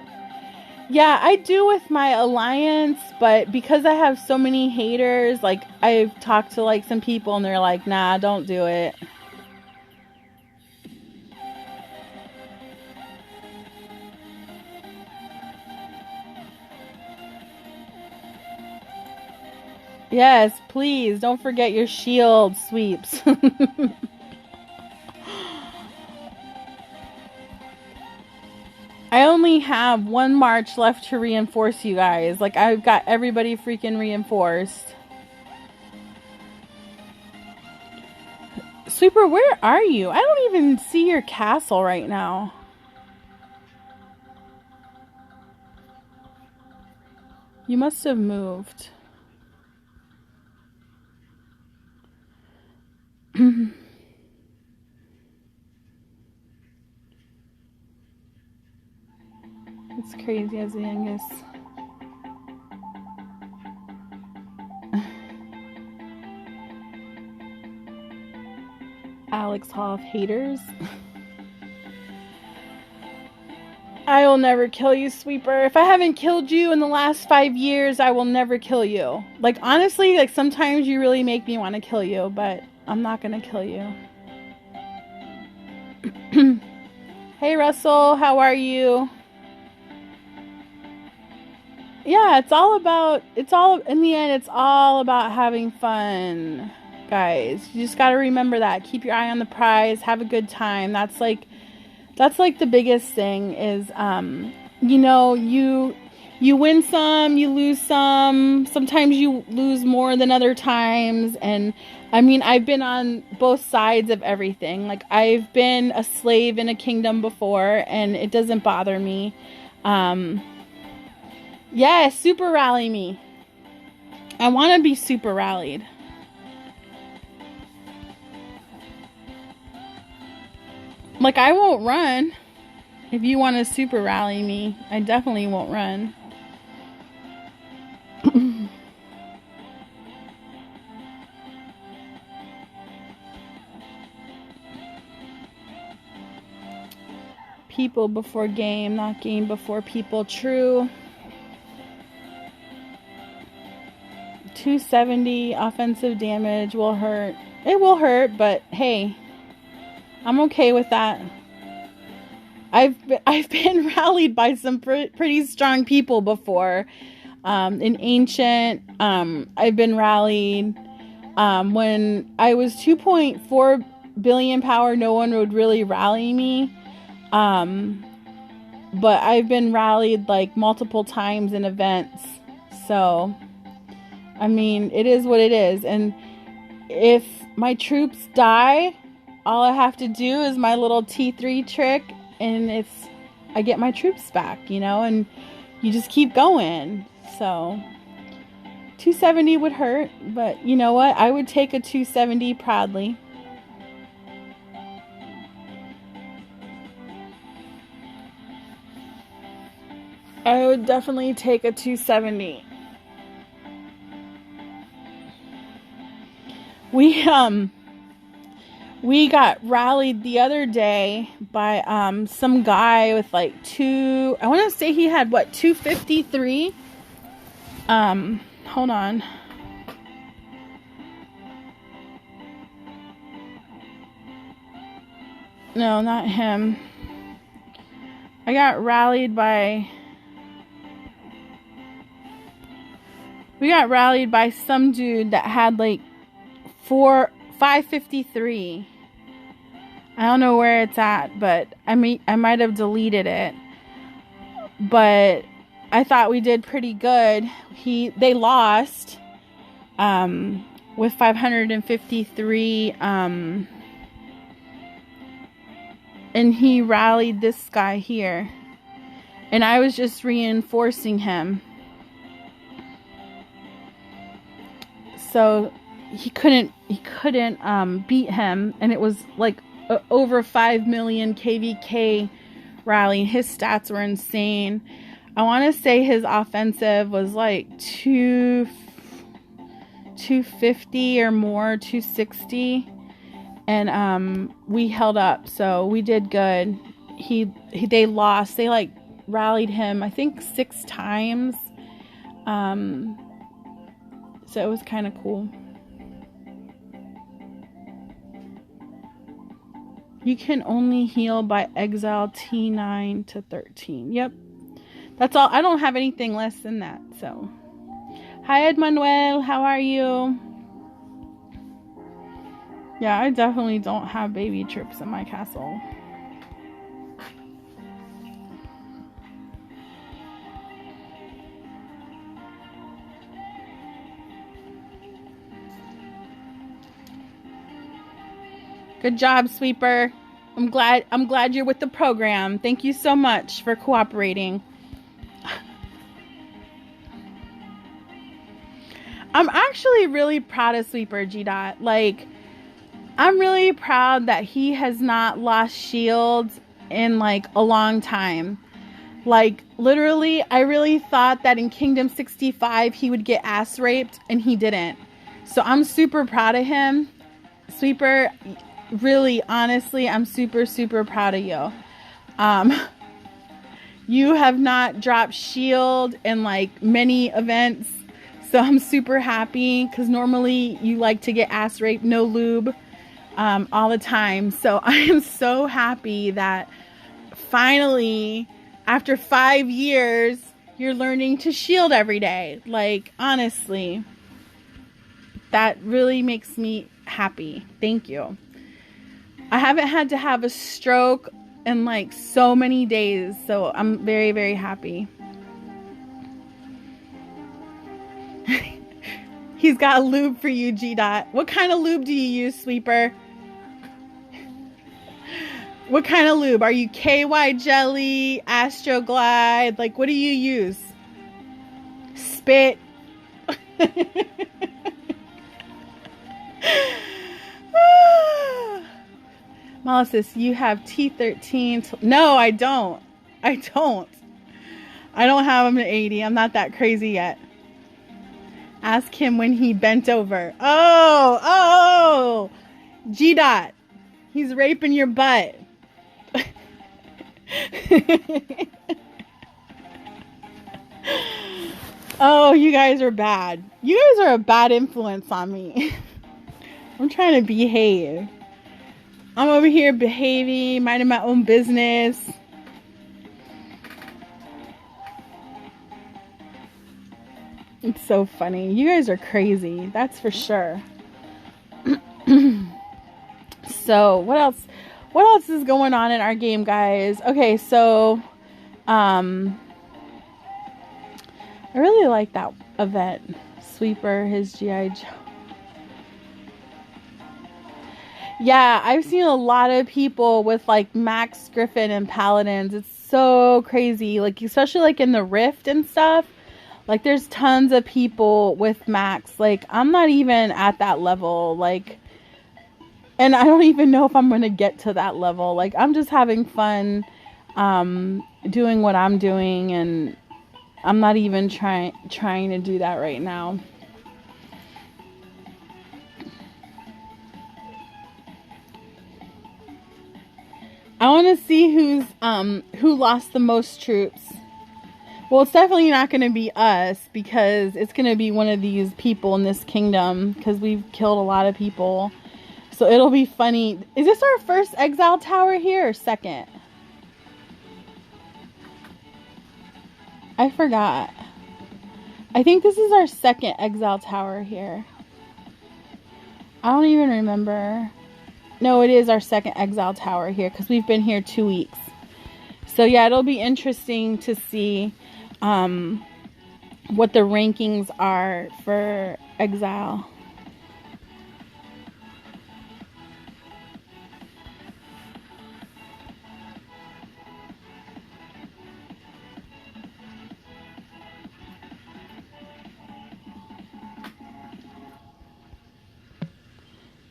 Yeah, I do with my alliance, but because I have so many haters, like, I've talked to, like, some people and they're like, nah, don't do it. Yes, please, don't forget your shield sweeps. I only have one march left to reinforce you guys. Like, I've got everybody freaking reinforced. Sweeper, where are you? I don't even see your castle right now. You must have moved. It's crazy as the youngest. Alex Hoff haters. I will never kill you, Sweeper. If I haven't killed you in the last 5 years, I will never kill you. Like, honestly, like, sometimes you really make me want to kill you, but I'm not gonna kill you. Hey, Russell, how are you? Yeah, in the end, it's all about having fun. guys. You just got to remember that. Keep your eye on the prize. Have a good time. That's like the biggest thing is, you know, you win some, you lose some. Sometimes you lose more than other times. And I mean, I've been on both sides of everything. Like, I've been a slave in a kingdom before, and it doesn't bother me. Yeah, super rally me. I want to be super rallied. Like, I won't run. If you want to super rally me, I definitely won't run. People before game, not game before people. True. 270 offensive damage will hurt. It will hurt, but hey, I'm okay with that. I've been rallied by some pretty strong people before. In Ancient, I've been rallied. When I was 2.4 billion power, no one would really rally me. But I've been rallied like multiple times in events. So, I mean, it is what it is. And if my troops die, all I have to do is my little T3 trick, and I get my troops back, you know, and you just keep going. So 270 would hurt, but you know what? I would take a 270 proudly. I would definitely take a 270. We got rallied the other day by some guy with like I want to say he had what, 253. Hold on. No, not him. I got rallied by some dude that had like 553. I don't know where it's at, but I might have deleted it. But I thought we did pretty good. They lost with 553 and he rallied this guy here. And I was just reinforcing him. So he couldn't beat him, and it was like over 5 million KVK rally. His stats were insane. I want to say his offensive was like 250 or more, 260, and we held up, so we did good. They lost. They like rallied him, I think 6 times. So it was kind of cool. You can only heal by exile T9 to 13. Yep. That's all. I don't have anything less than that. So, hi, Ed Manuel. How are you? Yeah, I definitely don't have baby troops in my castle. Good job, Sweeper. I'm glad you're with the program. Thank you so much for cooperating. I'm actually really proud of Sweeper G-Dot. Like, I'm really proud that he has not lost shields in like a long time. Like, literally, I really thought that in Kingdom 65 he would get ass raped, and he didn't. So I'm super proud of him. Sweeper, really, honestly, I'm super, super proud of you. You have not dropped shield in like many events, so I'm super happy, because normally you like to get ass raped, no lube, all the time. So I am so happy that finally, after 5 years, you're learning to shield every day. Like, honestly, that really makes me happy. Thank you. I haven't had to have a stroke in like so many days, so I'm very, very happy. He's got a lube for you, G-Dot. What kind of lube do you use, Sweeper? What kind of lube? Are you KY Jelly, Astroglide? Like, what do you use? Spit. Molysis, you have T13. No, I don't. I don't have him at 80. I'm not that crazy yet. Ask him when he bent over. Oh, G-Dot. He's raping your butt. Oh, you guys are bad. You guys are a bad influence on me. I'm trying to behave. I'm over here behaving, minding my own business. It's so funny. You guys are crazy. That's for sure. So, what else? What else is going on in our game, guys? Okay, so I really like that event. Sweeper, his G.I. Joe. Yeah, I've seen a lot of people with like Max Griffin and Paladins. It's so crazy. Like, especially like in the Rift and stuff. Like, there's tons of people with Max. Like, I'm not even at that level. Like, and I don't even know if I'm going to get to that level. Like, I'm just having fun doing what I'm doing. And I'm not even trying to do that right now. I want to see who lost the most troops. Well, it's definitely not going to be us, because it's going to be one of these people in this kingdom, because we've killed a lot of people. So it'll be funny. Is this our first exile tower here or second? I forgot. I think this is our second exile tower here. I don't even remember. No, it is our second exile tower here, because we've been here 2 weeks. So yeah, it'll be interesting to see what the rankings are for exile.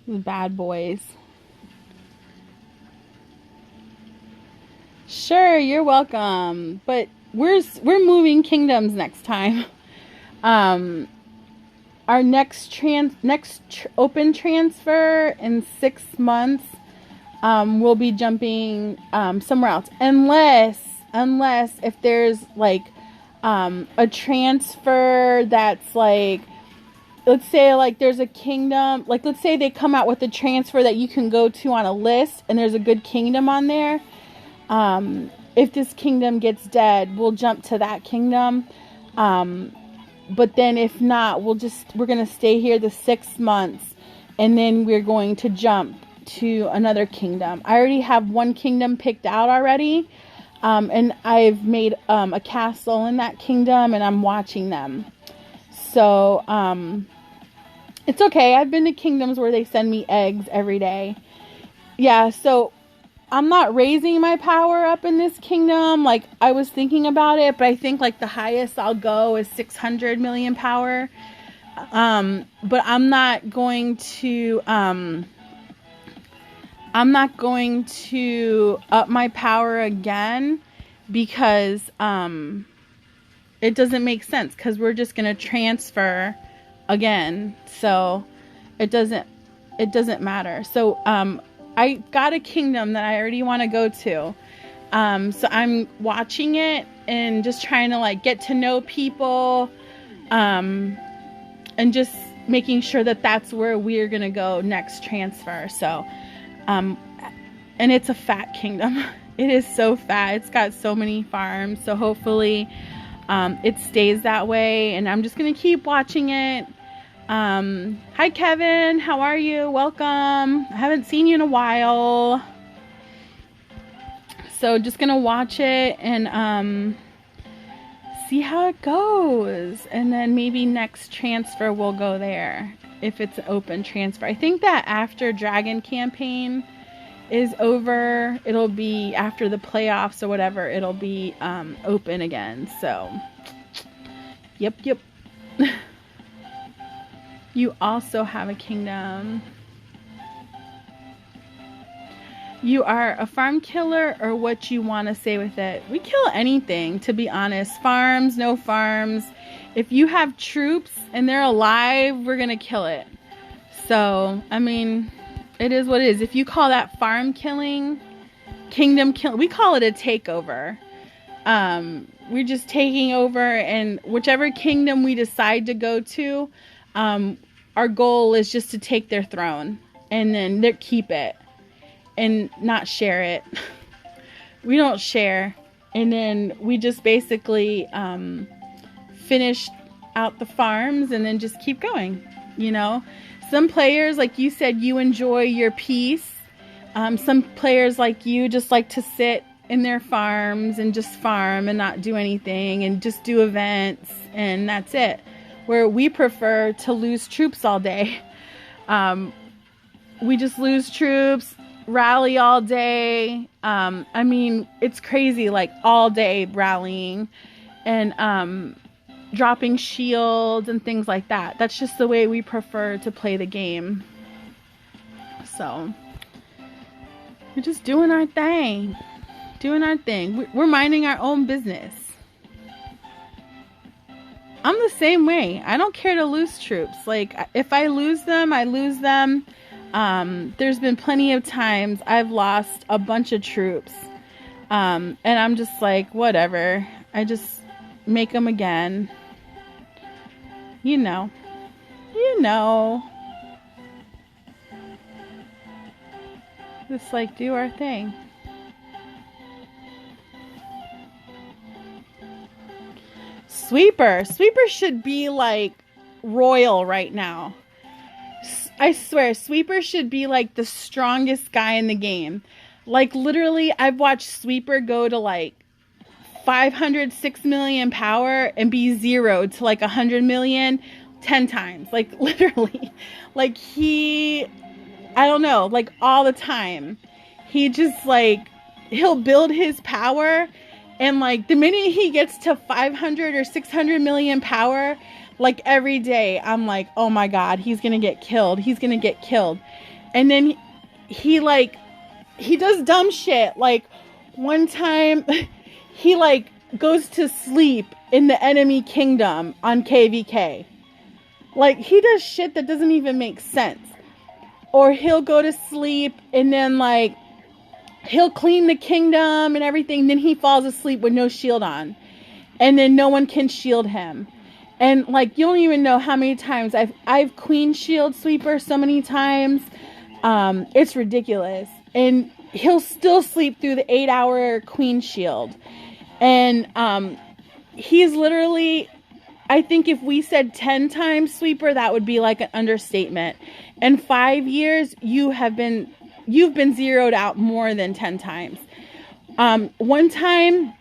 The bad boys. Sure, you're welcome. But we're moving kingdoms next time. Our next open transfer in 6 months, we'll be jumping somewhere else, unless if there's like a transfer that's like, let's say like there's a kingdom, like let's say they come out with a transfer that you can go to on a list, and there's a good kingdom on there. If this kingdom gets dead, we'll jump to that kingdom. But then if not, we're going to stay here the 6 months, and then we're going to jump to another kingdom. I already have one kingdom picked out already. And I've made, a castle in that kingdom, and I'm watching them. So, it's okay. I've been to kingdoms where they send me eggs every day. Yeah. So I'm not raising my power up in this kingdom. Like, I was thinking about it, but I think like the highest I'll go is 600 million power. But I'm not going to up my power again, because it doesn't make sense, because we're just going to transfer again. So it doesn't matter. So I got a kingdom that I already want to go to. So I'm watching it and just trying to like get to know people, and just making sure that that's where we're going to go next transfer. So, and it's a fat kingdom. It is so fat. It's got so many farms. So hopefully, it stays that way, and I'm just going to keep watching it. Hi Kevin, how are you? Welcome. I haven't seen you in a while. So just gonna watch it and see how it goes. And then maybe next transfer we'll go there if it's an open transfer. I think that after Dragon campaign is over, it'll be after the playoffs or whatever, it'll be open again. So yep. You also have a kingdom. You are a farm killer, or what you want to say with it? We kill anything, to be honest. Farms, no farms. If you have troops and they're alive, we're going to kill it. So, I mean, it is what it is. If you call that farm killing, kingdom killing, we call it a takeover. We're just taking over, and whichever kingdom we decide to go to, our goal is just to take their throne and then keep it and not share it. We don't share. And then we just basically finish out the farms and then just keep going. You know, some players, like you said, you enjoy your peace. Some players like you just like to sit in their farms and just farm and not do anything and just do events, and that's it. Where we prefer to lose troops all day. We just lose troops, rally all day. I mean, it's crazy, like all day rallying and dropping shields and things like that. That's just the way we prefer to play the game. So we're just doing our thing. We're minding our own business. I'm the same way. I don't care to lose troops. Like, if I lose them, I lose them. There's been plenty of times I've lost a bunch of troops. And I'm just like, whatever. I just make them again. You know. Just like do our thing. Sweeper should be like royal right now. I swear, Sweeper should be like the strongest guy in the game. Like literally, I've watched Sweeper go to like 506 million power and be 0 to like 100 million 10 times. Like literally, like I don't know, like all the time. He just like, he'll build his power. And like the minute he gets to 500 or 600 million power, like every day, I'm like, oh my God, he's going to get killed. And then he does dumb shit. Like one time he like goes to sleep in the enemy kingdom on KVK. Like he does shit that doesn't even make sense. Or he'll go to sleep and then like, he'll clean the kingdom and everything. Then he falls asleep with no shield on. And then no one can shield him. And like, you don't even know how many times I've queen shield Sweeper so many times. It's ridiculous. And he'll still sleep through the 8-hour queen shield. And he's literally, I think if we said 10 times Sweeper, that would be like an understatement. In 5 years, you've been zeroed out more than 10 times. One time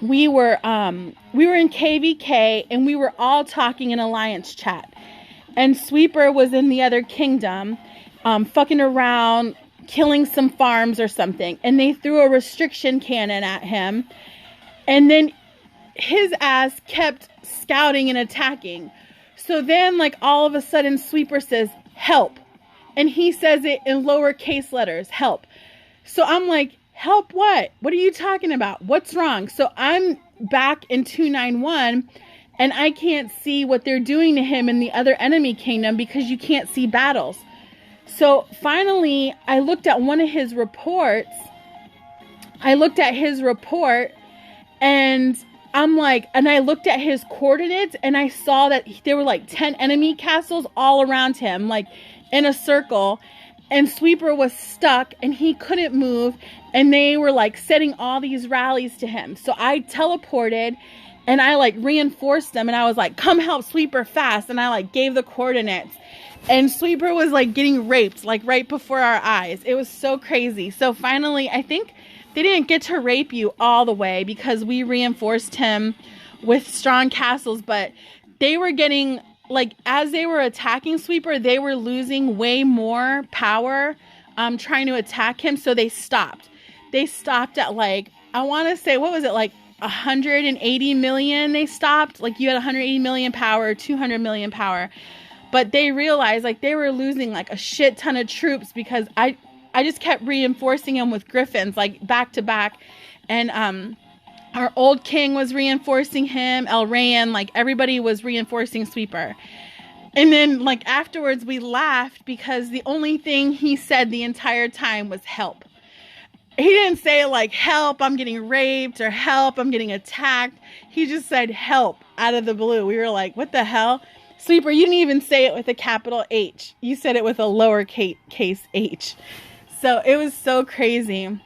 we were in KVK and we were all talking in alliance chat, and Sweeper was in the other kingdom, fucking around, killing some farms or something. And they threw a restriction cannon at him. And then his ass kept scouting and attacking. So then like all of a sudden Sweeper says, help. And he says it in lowercase letters, help. So I'm like, help what? What are you talking about? What's wrong? So I'm back in 291 and I can't see what they're doing to him in the other enemy kingdom because you can't see battles. So finally, I looked at one of his reports. And I'm like, and I looked at his coordinates and I saw that there were like 10 enemy castles all around him, like in a circle. And Sweeper was stuck and he couldn't move. And they were like setting all these rallies to him. So I teleported And I like reinforced them, and I was like, come help Sweeper fast. And I like gave the coordinates, and Sweeper was like getting raped like right before our eyes. It was so crazy. So finally, I think they didn't get to rape you all the way because we reinforced him with strong castles, but they were getting, like, as they were attacking Sweeper, they were losing way more power trying to attack him. So they stopped. They stopped at like, I want to say, what was it, like 180 million they stopped? Like you had 180 million power, 200 million power. But they realized like they were losing like a shit ton of troops because I just kept reinforcing them with griffins like back to back. And our old king was reinforcing him, El Rayan, like everybody was reinforcing Sweeper. And then like afterwards we laughed because the only thing he said the entire time was help. He didn't say like, help, I'm getting raped, or help, I'm getting attacked. He just said help out of the blue. We were like, what the hell? Sweeper, you didn't even say it with a capital H. You said it with a lowercase h. So it was so crazy.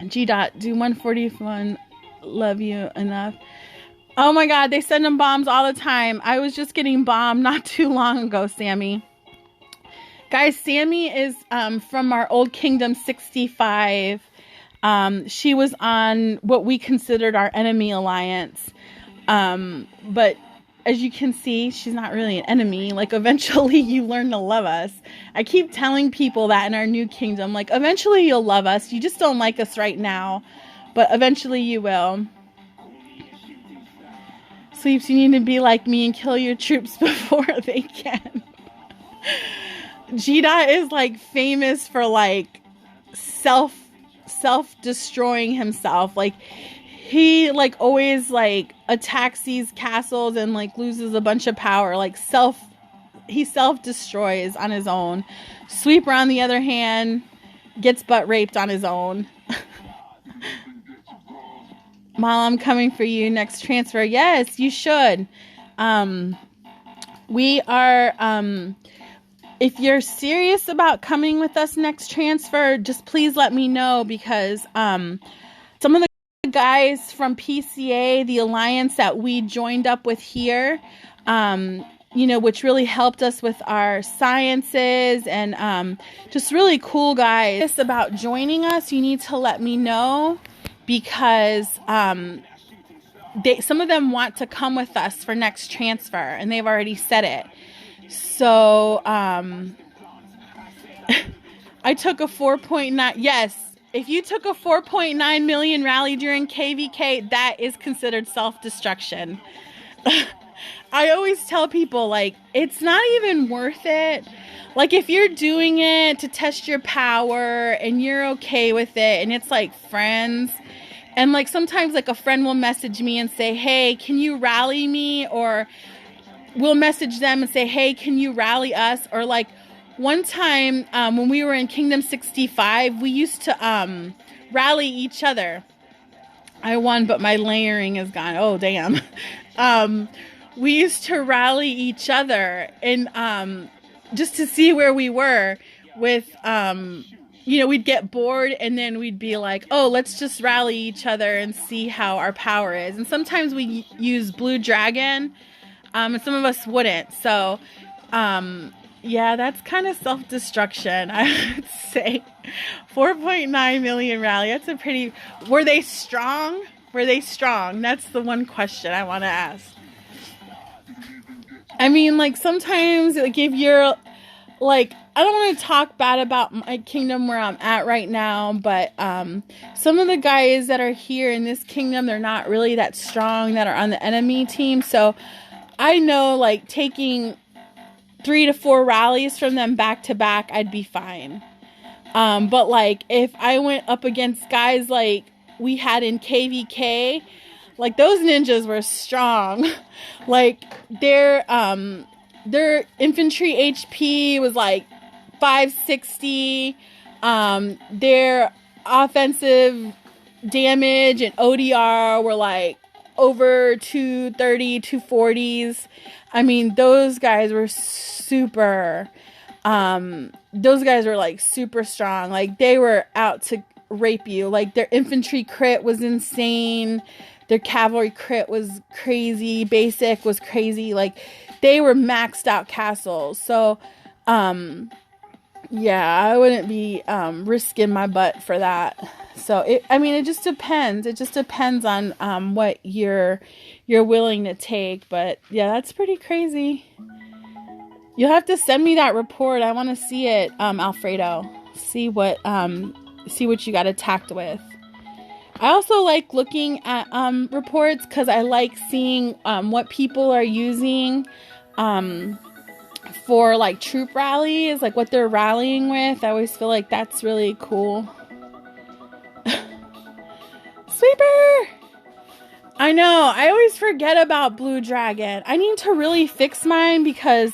G. Dot, do 141 love you enough? Oh my God, they send them bombs all the time. I was just getting bombed not too long ago, Sammy. Guys, Sammy is from our Old Kingdom 65. She was on what we considered our enemy alliance. But as you can see, she's not really an enemy. Like, eventually you learn to love us. I keep telling people that in our new kingdom. Like, eventually you'll love us. You just don't like us right now. But eventually you will. Sleeps, you need to be like me and kill your troops before they can. G-Dot is like famous for like self-destroying himself. Like he like always like attacks these castles and like loses a bunch of power. Like he self-destroys on his own. Sweeper, on the other hand, gets butt raped on his own. Mom, I'm coming for you next transfer. Yes, you should. We are if you're serious about coming with us next transfer, just please let me know, because some of the guys from PCA, the alliance that we joined up with here, you know, which really helped us with our sciences, and just really cool guys. About joining us, you need to let me know, because some of them want to come with us for next transfer, and they've already said it. So, I took a 4.9. Yes, if you took a 4.9 million rally during KVK, that is considered self-destruction. I always tell people, like, it's not even worth it. Like, if you're doing it to test your power and you're okay with it, and it's like friends, and like sometimes like a friend will message me and say, hey, can you rally me? Or we'll message them and say, hey, can you rally us? Or like one time when we were in Kingdom 65, we used to rally each other. I won, but my layering is gone. Oh, damn. We used to rally each other, and just to see where we were with, you know, we'd get bored, and then we'd be like, oh, let's just rally each other and see how our power is. And sometimes we use Blue Dragon, and some of us wouldn't. So, yeah, that's kind of self-destruction, I would say. 4.9 million rally. That's a pretty... Were they strong? Were they strong? That's the one question I want to ask. I mean, like, sometimes, like, if you're, like, I don't want to talk bad about my kingdom where I'm at right now, but some of the guys that are here in this kingdom, they're not really that strong, that are on the enemy team. So I know, like, taking 3 to 4 rallies from them back to back, I'd be fine. But, like, if I went up against guys like we had in KVK, like, those ninjas were strong. Like, their infantry HP was like 560. Their offensive damage and ODR were like over 230, 240s. I mean, those guys were super, those guys were like super strong. Like, they were out to rape you. Like, their infantry crit was insane. Their cavalry crit was crazy. Basic was crazy. Like, they were maxed out castles. So, yeah, I wouldn't be risking my butt for that. So, it just depends. It just depends on what you're willing to take. But, yeah, that's pretty crazy. You'll have to send me that report. I want to see it, Alfredo. See what you got attacked with. I also like looking at reports because I like seeing what people are using for like troop rallies, like what they're rallying with. I always feel like that's really cool. Sweeper! I know, I always forget about Blue Dragon. I need to really fix mine because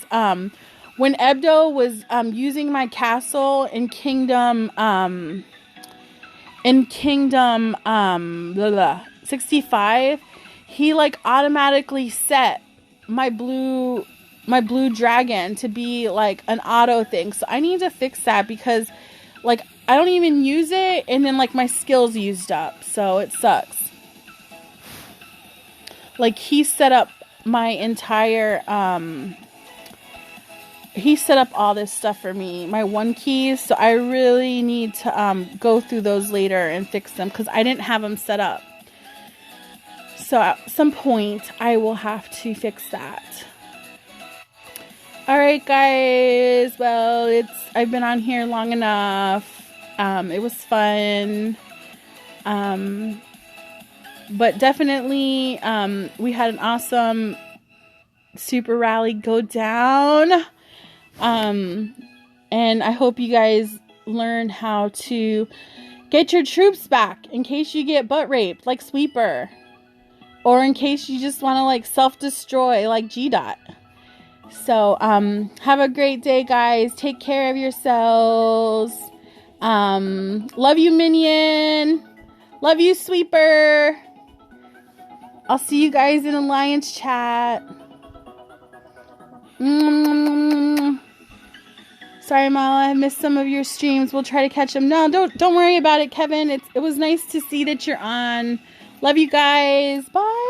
when Ebdo was using my castle in Kingdom 65, he like automatically set my blue dragon to be like an auto thing. So I need to fix that because like I don't even use it and then like my skills used up. So it sucks. Like he set up my entire he set up all this stuff for me, my 1 keys. So I really need to go through those later and fix them because I didn't have them set up. So at some point I will have to fix that. All right, guys. Well, I've been on here long enough. It was fun. But definitely we had an awesome super rally go down. And I hope you guys learn how to get your troops back in case you get butt raped like Sweeper. Or in case you just want to like self-destroy like G-Dot. So, have a great day, guys. Take care of yourselves. Love you, Minion. Love you, Sweeper. I'll see you guys in Alliance chat. Sorry, Mala, I missed some of your streams. We'll try to catch them. No, don't worry about it, Kevin. It was nice to see that you're on. Love you guys. Bye.